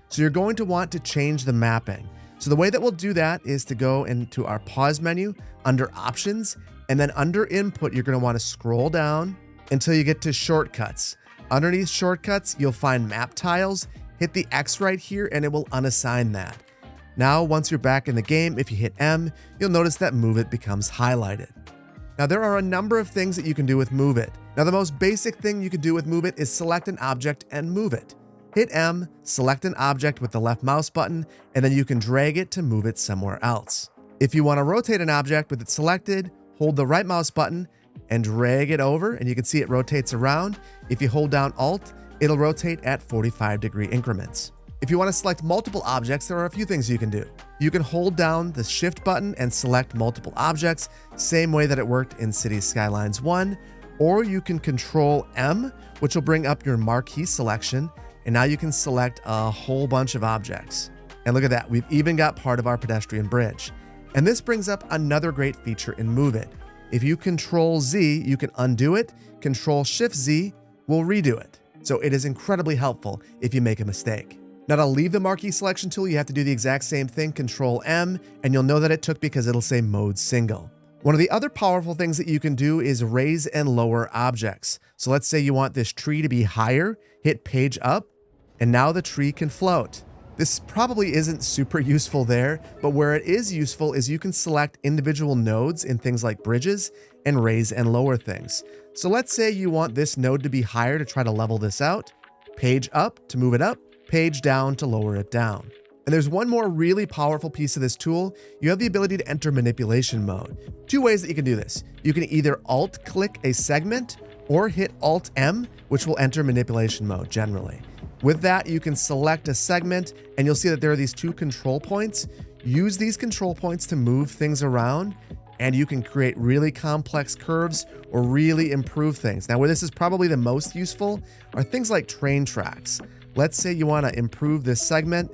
So you're going to want to change the mapping. So the way that we'll do that is to go into our pause menu under options, and then under input, you're going to want to scroll down until you get to shortcuts. Underneath shortcuts, you'll find map tiles. Hit the X right here and it will unassign that. Now, once you're back in the game, if you hit M, you'll notice that Move It becomes highlighted. Now, there are a number of things that you can do with Move It. Now, the most basic thing you can do with Move It is select an object and move it. Hit M, select an object with the left mouse button, and then you can drag it to move it somewhere else. If you want to rotate an object with it selected, hold the right mouse button and drag it over, and you can see it rotates around. If you hold down Alt, it'll rotate at 45-degree increments. If you want to select multiple objects, there are a few things you can do. You can hold down the Shift button and select multiple objects, same way that it worked in Cities Skylines 1, or you can Control M, which will bring up your marquee selection, and now you can select a whole bunch of objects. And look at that, we've even got part of our pedestrian bridge. And this brings up another great feature in Move It. If you Control Z, you can undo it. Control Shift Z will redo it. So it is incredibly helpful if you make a mistake. Now to leave the marquee selection tool, you have to do the exact same thing, Control M, and you'll know that it took because it'll say Mode Single. One of the other powerful things that you can do is raise and lower objects. So let's say you want this tree to be higher, hit Page Up, and now the tree can float. This probably isn't super useful there, but where it is useful is you can select individual nodes in things like bridges and raise and lower things. So let's say you want this node to be higher to try to level this out, Page Up to move it up, Page Down to lower it down. And there's one more really powerful piece of this tool. You have the ability to enter manipulation mode. 2 ways that you can do this. You can either Alt-click a segment or hit Alt-M, which will enter manipulation mode generally. With that, you can select a segment and you'll see that there are these 2 control points. Use these control points to move things around, and you can create really complex curves or really improve things. Now, where this is probably the most useful are things like train tracks. Let's say you want to improve this segment.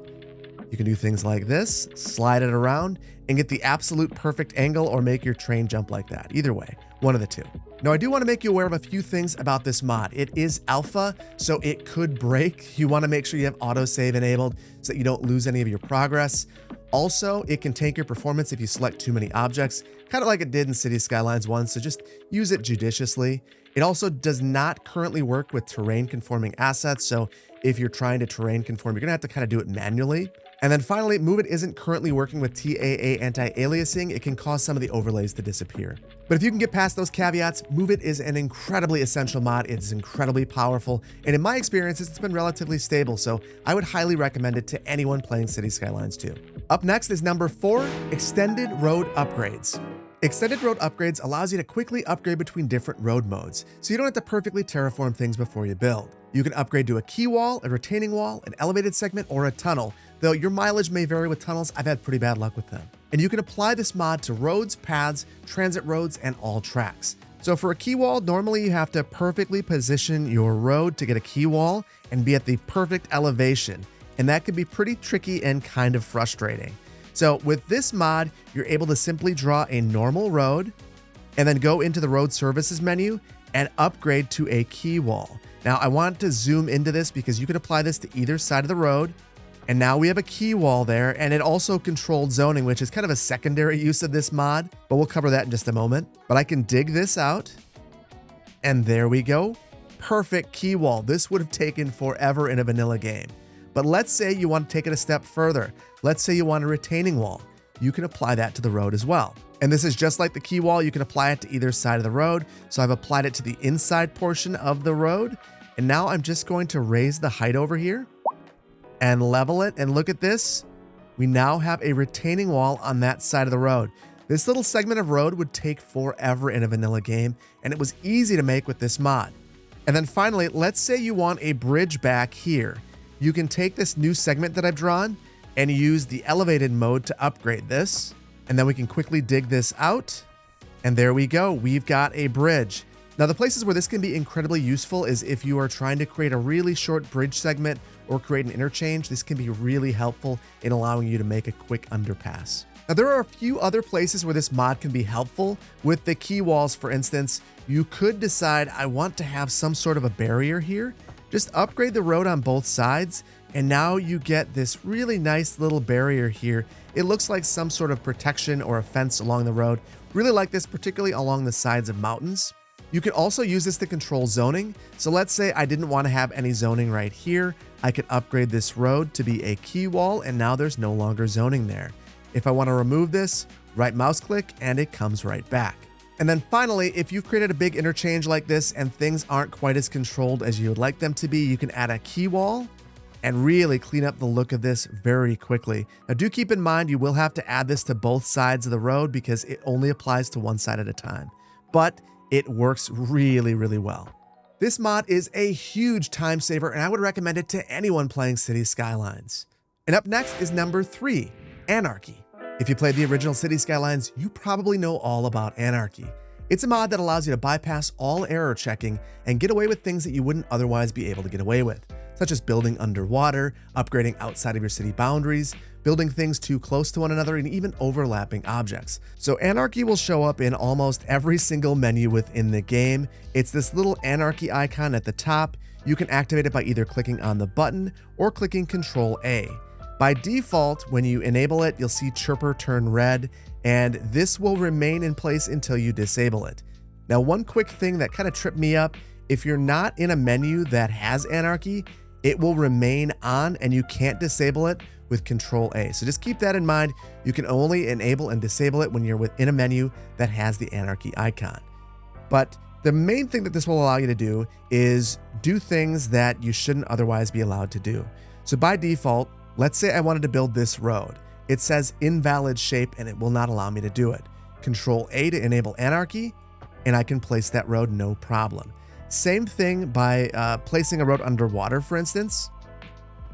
You can do things like this, slide it around, and get the absolute perfect angle or make your train jump like that. Either way, one of the 2. Now, I do want to make you aware of a few things about this mod. It is alpha, so it could break. You want to make sure you have autosave enabled so that you don't lose any of your progress. Also, it can tank your performance if you select too many objects, kind of like it did in Cities Skylines 1, so just use it judiciously. It also does not currently work with terrain conforming assets, so if you're trying to terrain conform, you're going to have to kind of do it manually. And then finally, Move It isn't currently working with TAA anti-aliasing. It can cause some of the overlays to disappear. But if you can get past those caveats, Move It is an incredibly essential mod. It's incredibly powerful. And in my experience, it's been relatively stable. So I would highly recommend it to anyone playing Cities Skylines 2. Up next is number 4, Extended Road Upgrades. Extended Road Upgrades allows you to quickly upgrade between different road modes, so you don't have to perfectly terraform things before you build. You can upgrade to a quay wall, a retaining wall, an elevated segment, or a tunnel, though your mileage may vary with tunnels. I've had pretty bad luck with them. And you can apply this mod to roads, paths, transit roads, and all tracks. So for a key wall, normally you have to perfectly position your road to get a key wall and be at the perfect elevation. And that can be pretty tricky and kind of frustrating. So with this mod, you're able to simply draw a normal road and then go into the road services menu and upgrade to a key wall. Now I want to zoom into this because you can apply this to either side of the road. And now we have a key wall there, and it also controlled zoning, which is kind of a secondary use of this mod, but we'll cover that in just a moment. But I can dig this out, and there we go. Perfect key wall. This would have taken forever in a vanilla game. But let's say you want to take it a step further. Let's say you want a retaining wall. You can apply that to the road as well. And this is just like the key wall. You can apply it to either side of the road. So I've applied it to the inside portion of the road. And now I'm just going to raise the height over here and level it, and look at this. We now have a retaining wall on that side of the road. This little segment of road would take forever in a vanilla game, and it was easy to make with this mod. And then finally, let's say you want a bridge back here. You can take this new segment that I've drawn and use the elevated mode to upgrade this. And then we can quickly dig this out. And there we go. We've got a bridge. Now, the places where this can be incredibly useful is if you are trying to create a really short bridge segment or create an interchange. This can be really helpful in allowing you to make a quick underpass. Now, there are a few other places where this mod can be helpful. With the key walls, for instance, you could decide, I want to have some sort of a barrier here. Just upgrade the road on both sides, and now you get this really nice little barrier here. It looks like some sort of protection or a fence along the road. Really like this, particularly along the sides of mountains. You could also use this to control zoning. So let's say I didn't want to have any zoning right here. I could upgrade this road to be a key wall, and now there's no longer zoning there. If I want to remove this, right mouse click and it comes right back. And then finally, if you've created a big interchange like this and things aren't quite as controlled as you would like them to be, you can add a key wall and really clean up the look of this very quickly. Now do keep in mind, you will have to add this to both sides of the road because it only applies to one side at a time. But it works really, really well. This mod is a huge time saver, and I would recommend it to anyone playing Cities Skylines. And up next is number 3, Anarchy. If you played the original Cities Skylines, you probably know all about Anarchy. It's a mod that allows you to bypass all error checking and get away with things that you wouldn't otherwise be able to get away with, such as building underwater, upgrading outside of your city boundaries, building things too close to one another, and even overlapping objects. So Anarchy will show up in almost every single menu within the game. It's this little Anarchy icon at the top. You can activate it by either clicking on the button or clicking Control A. By default, when you enable it, you'll see Chirper turn red, and this will remain in place until you disable it. Now, one quick thing that kind of tripped me up, if you're not in a menu that has Anarchy, it will remain on and you can't disable it with Control A. So just keep that in mind. You can only enable and disable it when you're within a menu that has the Anarchy icon. But the main thing that this will allow you to do is do things that you shouldn't otherwise be allowed to do. So by default, let's say I wanted to build this road. It says invalid shape and it will not allow me to do it. Control A to enable Anarchy, and I can place that road no problem. Same thing by placing a road underwater, for instance.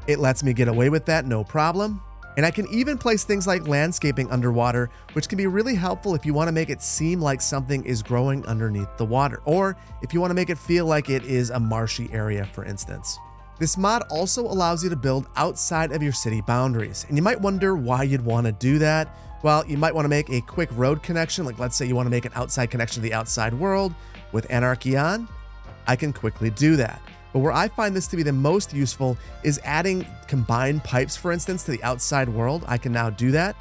It lets me get away with that, no problem. And I can even place things like landscaping underwater, which can be really helpful if you want to make it seem like something is growing underneath the water, or if you want to make it feel like it is a marshy area, for instance. This mod also allows you to build outside of your city boundaries, and you might wonder why you'd want to do that. Well, you might want to make a quick road connection, like let's say you want to make an outside connection to the outside world with Anarchy on. I can quickly do that. But where I find this to be the most useful is adding combined pipes, for instance, to the outside world. I can now do that.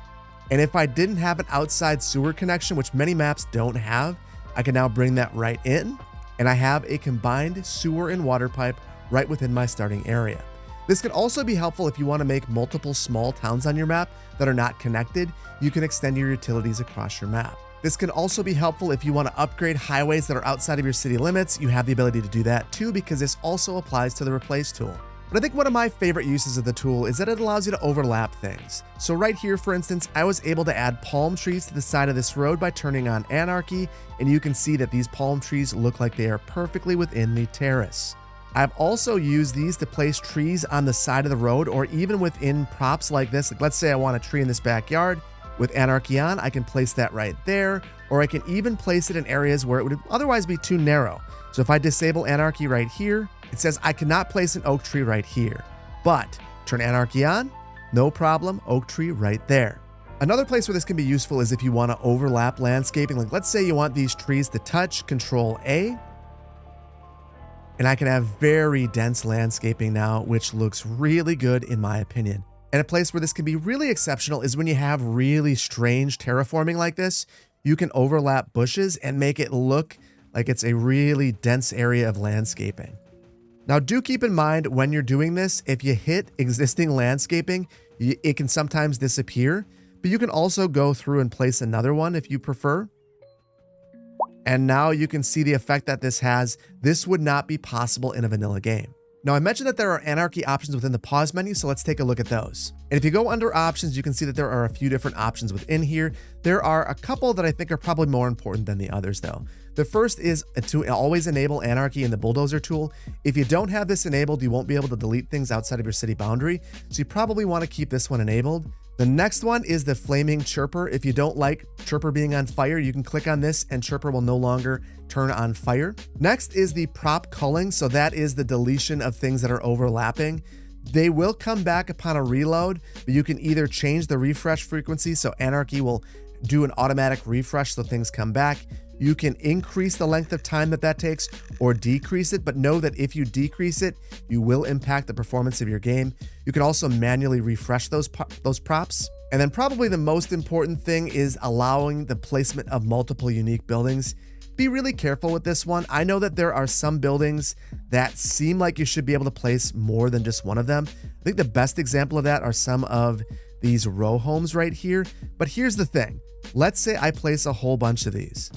And if I didn't have an outside sewer connection, which many maps don't have, I can now bring that right in. And I have a combined sewer and water pipe right within my starting area. This can also be helpful if you want to make multiple small towns on your map that are not connected. You can extend your utilities across your map. This can also be helpful if you want to upgrade highways that are outside of your city limits. You have the ability to do that too, because this also applies to the replace tool. But I think one of my favorite uses of the tool is that it allows you to overlap things. So right here, for instance, I was able to add palm trees to the side of this road by turning on Anarchy, and you can see that these palm trees look like they are perfectly within the terrace. I've also used these to place trees on the side of the road or even within props like this. Like let's say I want a tree in this backyard. With Anarchy on, I can place that right there, or I can even place it in areas where it would otherwise be too narrow. So if I disable Anarchy right here, it says I cannot place an oak tree right here. But turn Anarchy on, no problem, oak tree right there. Another place where this can be useful is if you want to overlap landscaping. Like let's say you want these trees to touch, Control A, and I can have very dense landscaping now, which looks really good in my opinion. And a place where this can be really exceptional is when you have really strange terraforming like this. You can overlap bushes and make it look like it's a really dense area of landscaping. Now do keep in mind when you're doing this, if you hit existing landscaping, it can sometimes disappear, but you can also go through and place another one if you prefer. And now you can see the effect that this has. This would not be possible in a vanilla game. Now I mentioned that there are Anarchy options within the pause menu, so let's take a look at those. And if you go under options, you can see that there are a few different options within here. There are a couple that I think are probably more important than the others though. The first is to always enable Anarchy in the Bulldozer tool. If you don't have this enabled, you won't be able to delete things outside of your city boundary, so you probably want to keep this one enabled. The next one is the flaming chirper. If you don't like chirper being on fire, you can click on this and chirper will no longer turn on fire. Next is the prop culling. So that is the deletion of things that are overlapping. They will come back upon a reload, but you can either change the refresh frequency. So Anarchy will do an automatic refresh so things come back. You can increase the length of time that takes or decrease it, but know that if you decrease it, you will impact the performance of your game. You can also manually refresh those props. And then probably the most important thing is allowing the placement of multiple unique buildings. Be really careful with this one. I know that there are some buildings that seem like you should be able to place more than just one of them. I think the best example of that are some of these row homes right here. But here's the thing. Let's say I place a whole bunch of these.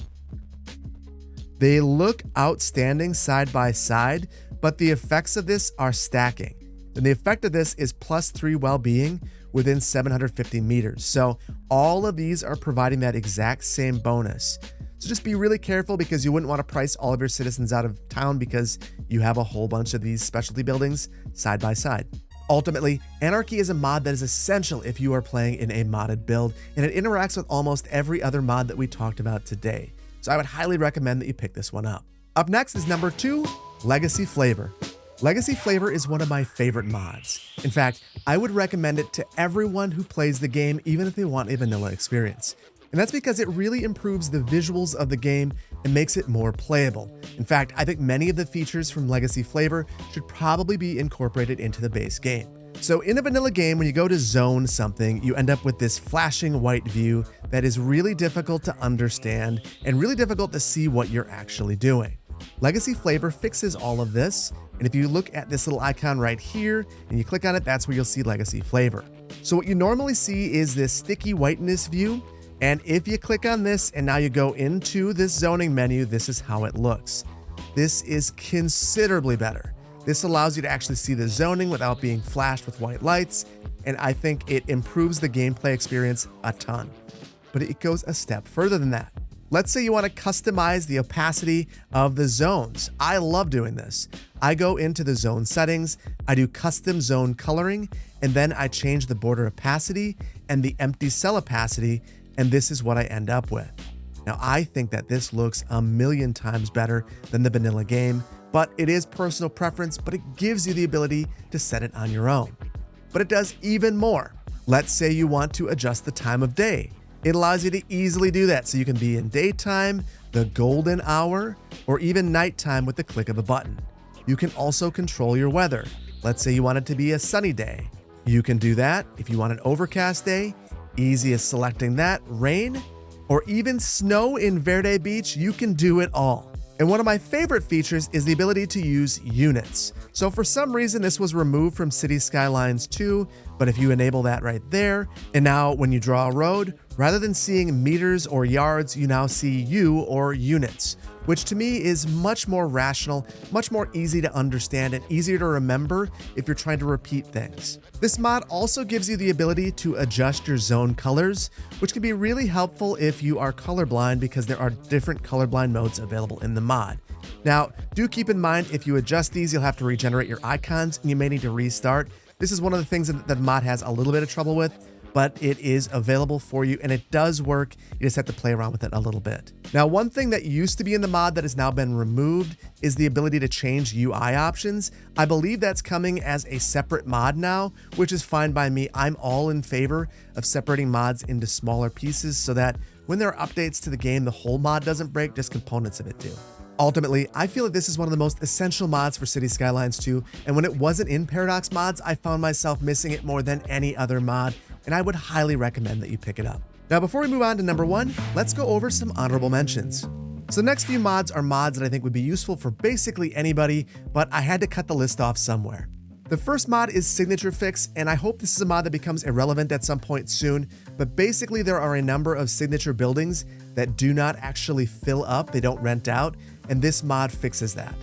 They look outstanding side by side, but the effects of this are stacking. And the effect of this is +3 well-being within 750 meters. So all of these are providing that exact same bonus. So just be really careful because you wouldn't want to price all of your citizens out of town because you have a whole bunch of these specialty buildings side by side. Ultimately, Anarchy is a mod that is essential if you are playing in a modded build, and it interacts with almost every other mod that we talked about today. So I would highly recommend that you pick this one up. Up next is number 2, Legacy Flavour. Legacy Flavour is one of my favorite mods. In fact, I would recommend it to everyone who plays the game, even if they want a vanilla experience. And that's because it really improves the visuals of the game and makes it more playable. In fact, I think many of the features from Legacy Flavour should probably be incorporated into the base game. So in a vanilla game, when you go to zone something, you end up with this flashing white view that is really difficult to understand and really difficult to see what you're actually doing. Legacy Flavour fixes all of this, and if you look at this little icon right here and you click on it, that's where you'll see Legacy Flavour. So what you normally see is this sticky whiteness view, and if you click on this and now you go into this zoning menu, this is how it looks. This is considerably better. This allows you to actually see the zoning without being flashed with white lights, and I think it improves the gameplay experience a ton. But it goes a step further than that. Let's say you want to customize the opacity of the zones. I love doing this. I go into the zone settings, I do custom zone coloring, and then I change the border opacity and the empty cell opacity, and this is what I end up with. Now, I think that this looks a million times better than the vanilla game, but it is personal preference, but it gives you the ability to set it on your own. But it does even more. Let's say you want to adjust the time of day. It allows you to easily do that, so you can be in daytime, the golden hour, or even nighttime with the click of a button. You can also control your weather. Let's say you want it to be a sunny day. You can do that. If you want an overcast day, easy as selecting that, rain, or even snow in Verde Beach, you can do it all. And one of my favorite features is the ability to use units. So for some reason, this was removed from Cities Skylines 2, but if you enable that right there, and now when you draw a road, rather than seeing meters or yards, you now see U or units, which to me is much more rational, much more easy to understand, and easier to remember if you're trying to repeat things. This mod also gives you the ability to adjust your zone colors, which can be really helpful if you are colorblind because there are different colorblind modes available in the mod. Now, do keep in mind if you adjust these, you'll have to regenerate your icons and you may need to restart. This is one of the things that the mod has a little bit of trouble with, but it is available for you and it does work. You just have to play around with it a little bit. Now, one thing that used to be in the mod that has now been removed is the ability to change UI options. I believe that's coming as a separate mod now, which is fine by me. I'm all in favor of separating mods into smaller pieces so that when there are updates to the game, the whole mod doesn't break, just components of it do. Ultimately, I feel that this is one of the most essential mods for Cities Skylines 2, and when it wasn't in Paradox Mods, I found myself missing it more than any other mod, and I would highly recommend that you pick it up. Now, before we move on to number 1, let's go over some honorable mentions. So the next few mods are mods that I think would be useful for basically anybody, but I had to cut the list off somewhere. The first mod is Signature Fix, and I hope this is a mod that becomes irrelevant at some point soon, but basically there are a number of signature buildings that do not actually fill up, they don't rent out, and this mod fixes that.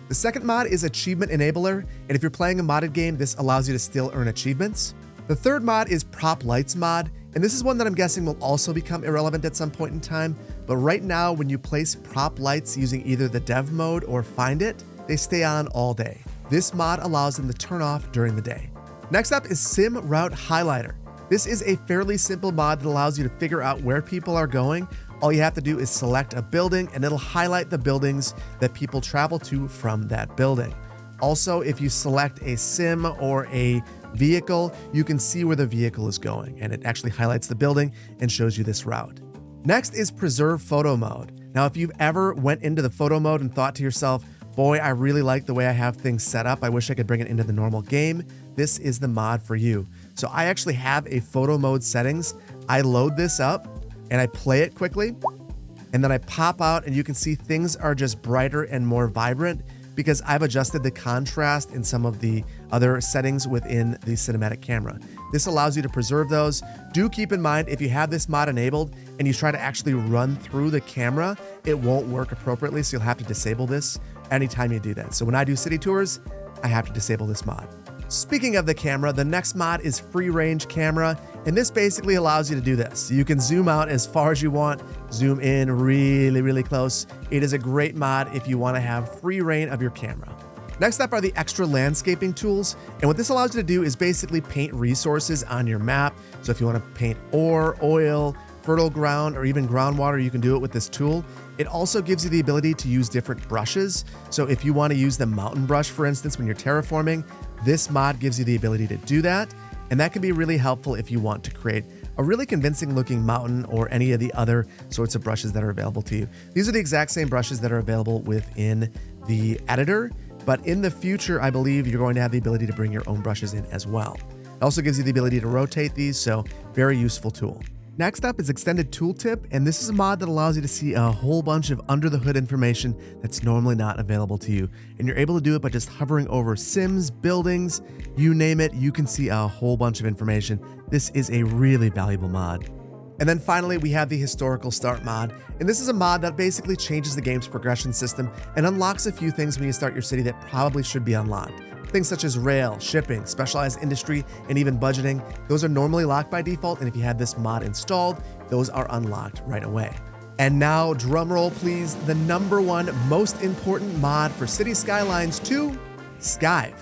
The second mod is Achievement Enabler, and if you're playing a modded game, this allows you to still earn achievements. The third mod is Prop Lights mod, and this is one that I'm guessing will also become irrelevant at some point in time, but right now when you place prop lights using either the dev mode or Find It, they stay on all day. This mod allows them to turn off during the day. Next up is Sim Route Highlighter. This is a fairly simple mod that allows you to figure out where people are going. All you have to do is select a building and it'll highlight the buildings that people travel to from that building. Also, if you select a sim or a vehicle, you can see where the vehicle is going and it actually highlights the building and shows you this route. Next is Preserve Photo Mode. Now, if you've ever went into the photo mode and thought to yourself, boy, I really like the way I have things set up, I wish I could bring it into the normal game, this is the mod for you. So I actually have a photo mode settings. I load this up and I play it quickly, and then I pop out and you can see things are just brighter and more vibrant because I've adjusted the contrast in some of the other settings within the cinematic camera. This allows you to preserve those. Do keep in mind, if you have this mod enabled and you try to actually run through the camera, it won't work appropriately, so you'll have to disable this anytime you do that. So when I do city tours, I have to disable this mod. Speaking of the camera, the next mod is Free Range Camera, and this basically allows you to do this. You can zoom out as far as you want, zoom in really, really close. It is a great mod if you want to have free reign of your camera. Next up are the extra landscaping tools, and what this allows you to do is basically paint resources on your map. So if you want to paint ore, oil, fertile ground, or even groundwater, you can do it with this tool. It also gives you the ability to use different brushes. So if you want to use the mountain brush, for instance, when you're terraforming, this mod gives you the ability to do that. And that can be really helpful if you want to create a really convincing looking mountain or any of the other sorts of brushes that are available to you. These are the exact same brushes that are available within the editor, but in the future, I believe you're going to have the ability to bring your own brushes in as well. It also gives you the ability to rotate these, so very useful tool. Next up is Extended Tooltip, and this is a mod that allows you to see a whole bunch of under the hood information that's normally not available to you. And you're able to do it by just hovering over sims, buildings, you name it, you can see a whole bunch of information. This is a really valuable mod. And then finally, we have the Historical Start mod, and this is a mod that basically changes the game's progression system and unlocks a few things when you start your city that probably should be unlocked. Things such as rail, shipping, specialized industry, and even budgeting, those are normally locked by default, and if you have this mod installed, those are unlocked right away. And now, drumroll please, the #1 most important mod for Cities Skylines 2, Skyve.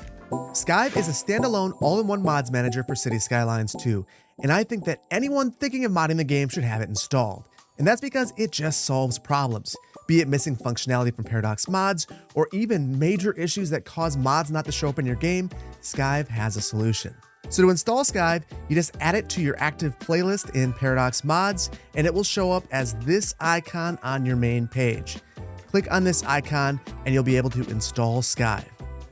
Skyve is a standalone all-in-one mods manager for Cities Skylines 2, and I think that anyone thinking of modding the game should have it installed. And that's because it just solves problems, be it missing functionality from Paradox mods, or even major issues that cause mods not to show up in your game. Skyve has a solution. So to install Skyve, you just add it to your active playlist in Paradox mods, and it will show up as this icon on your main page. Click on this icon, and you'll be able to install Skyve.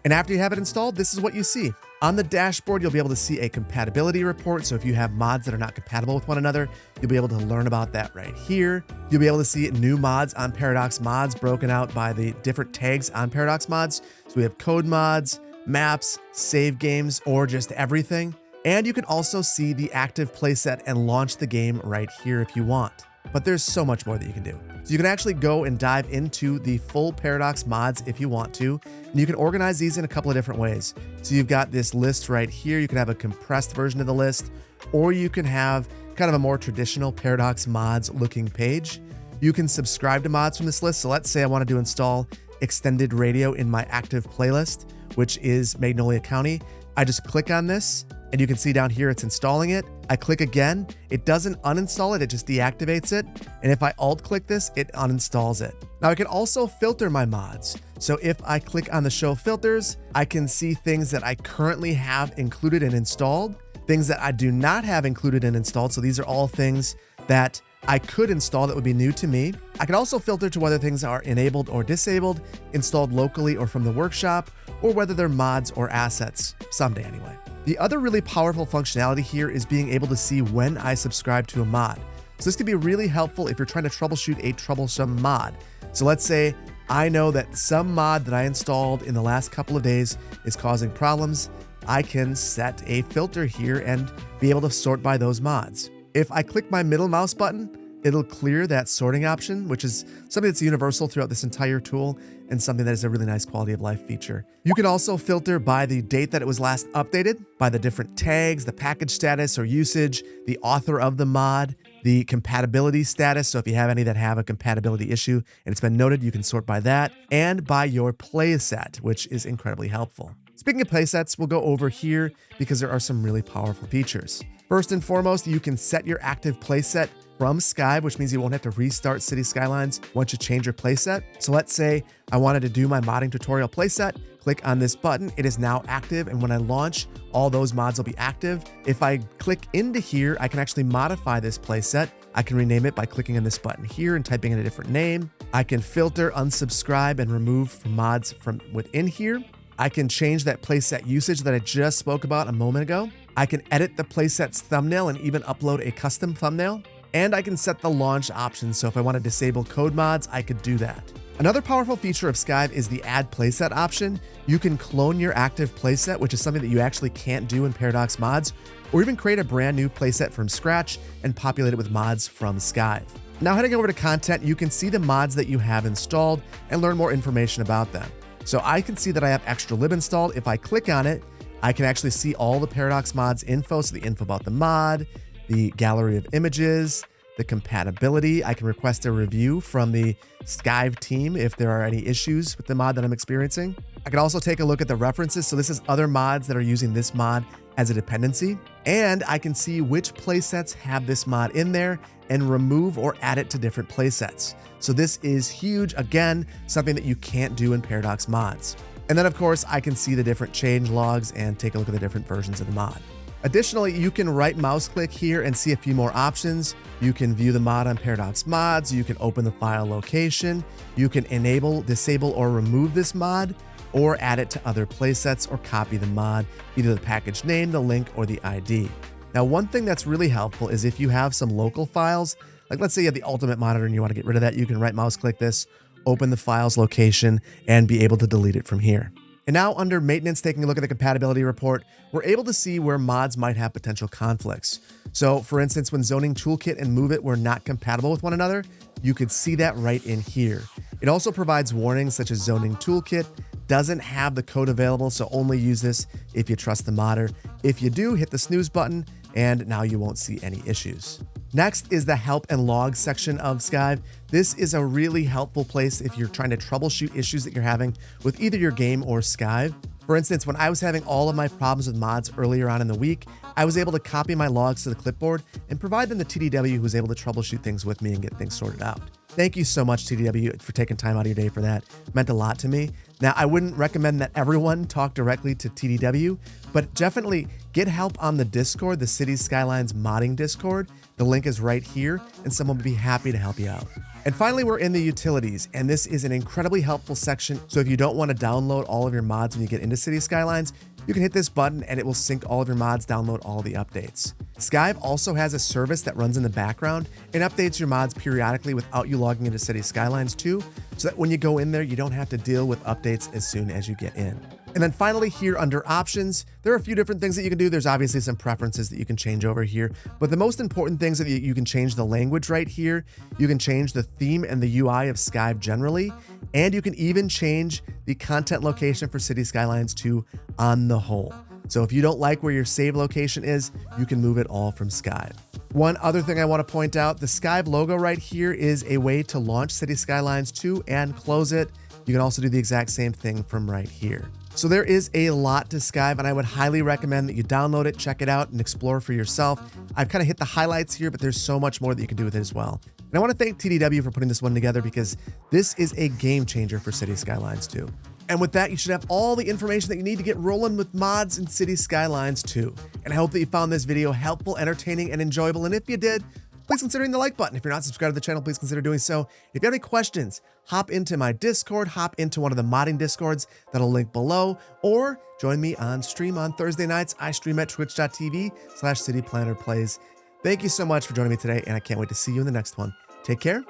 And after you have it installed, this is what you see. On the dashboard, you'll be able to see a compatibility report. So if you have mods that are not compatible with one another, you'll be able to learn about that right here. You'll be able to see new mods on Paradox mods broken out by the different tags on Paradox mods. So we have code mods, maps, save games, or just everything. And you can also see the active playset and launch the game right here if you want. But there's so much more that you can do. So you can actually go and dive into the full Paradox mods if you want to, and you can organize these in a couple of different ways. So you've got this list right here. You can have a compressed version of the list, or you can have kind of a more traditional Paradox mods looking page. You can subscribe to mods from this list. So let's say I wanted to install Extended Radio in my active playlist, which is Magnolia County. I just click on this, and you can see down here it's installing it. I click again, it doesn't uninstall it, it just deactivates it. And if I alt click this, it uninstalls it. Now I can also filter my mods. So if I click on the show filters, I can see things that I currently have included and installed, things that I do not have included and installed. So these are all things that I could install that would be new to me. I can also filter to whether things are enabled or disabled, installed locally or from the workshop, or whether they're mods or assets, someday anyway. The other really powerful functionality here is being able to see when I subscribe to a mod. So this can be really helpful if you're trying to troubleshoot a troublesome mod. So let's say I know that some mod that I installed in the last couple of days is causing problems. I can set a filter here and be able to sort by those mods. If I click my middle mouse button, it'll clear that sorting option, which is something that's universal throughout this entire tool and something that is a really nice quality of life feature. You can also filter by the date that it was last updated, by the different tags, the package status or usage, the author of the mod, the compatibility status. So if you have any that have a compatibility issue and it's been noted, you can sort by that, and by your playset, which is incredibly helpful. Speaking of playsets, we'll go over here because there are some really powerful features. First and foremost, you can set your active playset from Skyve, which means you won't have to restart Cities Skylines once you change your playset. So let's say I wanted to do my modding tutorial playset, click on this button, it is now active, and when I launch, all those mods will be active. If I click into here, I can actually modify this playset. I can rename it by clicking on this button here and typing in a different name. I can filter, unsubscribe, and remove mods from within here. I can change that playset usage that I just spoke about a moment ago. I can edit the playset's thumbnail and even upload a custom thumbnail. And I can set the launch option, so if I want to disable code mods, I could do that. Another powerful feature of Skyve is the add playset option. You can clone your active playset, which is something that you actually can't do in Paradox Mods, or even create a brand new playset from scratch and populate it with mods from Skyve. Now heading over to content, you can see the mods that you have installed and learn more information about them. So I can see that I have extra lib installed. If I click on it, I can actually see all the Paradox Mods info, so the info about the mod, the gallery of images, the compatibility. I can request a review from the Skyve team if there are any issues with the mod that I'm experiencing. I can also take a look at the references. So this is other mods that are using this mod as a dependency. And I can see which playsets have this mod in there and remove or add it to different playsets. So this is huge. Again, something that you can't do in Paradox Mods. And then of course, I can see the different change logs and take a look at the different versions of the mod. Additionally, you can right mouse click here and see a few more options. You can view the mod on Paradox Mods. You can open the file location. You can enable, disable, or remove this mod, or add it to other playsets or copy the mod, either the package name, the link, or the ID. Now, one thing that's really helpful is if you have some local files, like let's say you have the Ultimate Monitor and you want to get rid of that, you can right mouse click this, open the files location, and be able to delete it from here. And now under maintenance, taking a look at the compatibility report, we're able to see where mods might have potential conflicts. So for instance, when Zoning Toolkit and Move It were not compatible with one another, you could see that right in here. It also provides warnings such as Zoning Toolkit doesn't have the code available, so only use this if you trust the modder. If you do, hit the snooze button, and now you won't see any issues. Next is the help and logs section of Skyve. This is a really helpful place if you're trying to troubleshoot issues that you're having with either your game or Skyve. For instance, when I was having all of my problems with mods earlier on in the week, I was able to copy my logs to the clipboard and provide them to TDW, who was able to troubleshoot things with me and get things sorted out. Thank you so much, TDW, for taking time out of your day for that. It meant a lot to me. Now, I wouldn't recommend that everyone talk directly to TDW, but definitely get help on the Discord, the Cities Skylines modding Discord. The link is right here, and someone would be happy to help you out. And finally, we're in the utilities, and this is an incredibly helpful section. So if you don't want to download all of your mods when you get into Cities Skylines, you can hit this button and it will sync all of your mods, download all the updates. Skyve also has a service that runs in the background and updates your mods periodically without you logging into Cities Skylines 2, so that when you go in there, you don't have to deal with updates as soon as you get in. And then finally here under options, there are a few different things that you can do. There's obviously some preferences that you can change over here, but the most important things that you can change the language right here. You can change the theme and the UI of Skyve generally, and you can even change the content location for Cities Skylines 2 on the whole. So if you don't like where your save location is, you can move it all from Skyve. One other thing I want to point out, the Skyve logo right here is a way to launch Cities Skylines 2 and close it. You can also do the exact same thing from right here. So there is a lot to Skyve, and I would highly recommend that you download it, check it out, and explore for yourself. I've kind of hit the highlights here, but there's so much more that you can do with it as well. And I want to thank TDW for putting this one together, because this is a game changer for Cities Skylines 2. And with that, you should have all the information that you need to get rolling with mods in Cities Skylines 2. And I hope that you found this video helpful, entertaining, and enjoyable. And if you did, please consider hitting the like button. If you're not subscribed to the channel, please consider doing so. If you have any questions, hop into my Discord, hop into one of the modding Discords that'll link below, or join me on stream on Thursday nights. I stream at twitch.tv/cityplannerplays. Thank you so much for joining me today, and I can't wait to see you in the next one. Take care.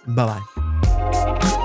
Bye-bye.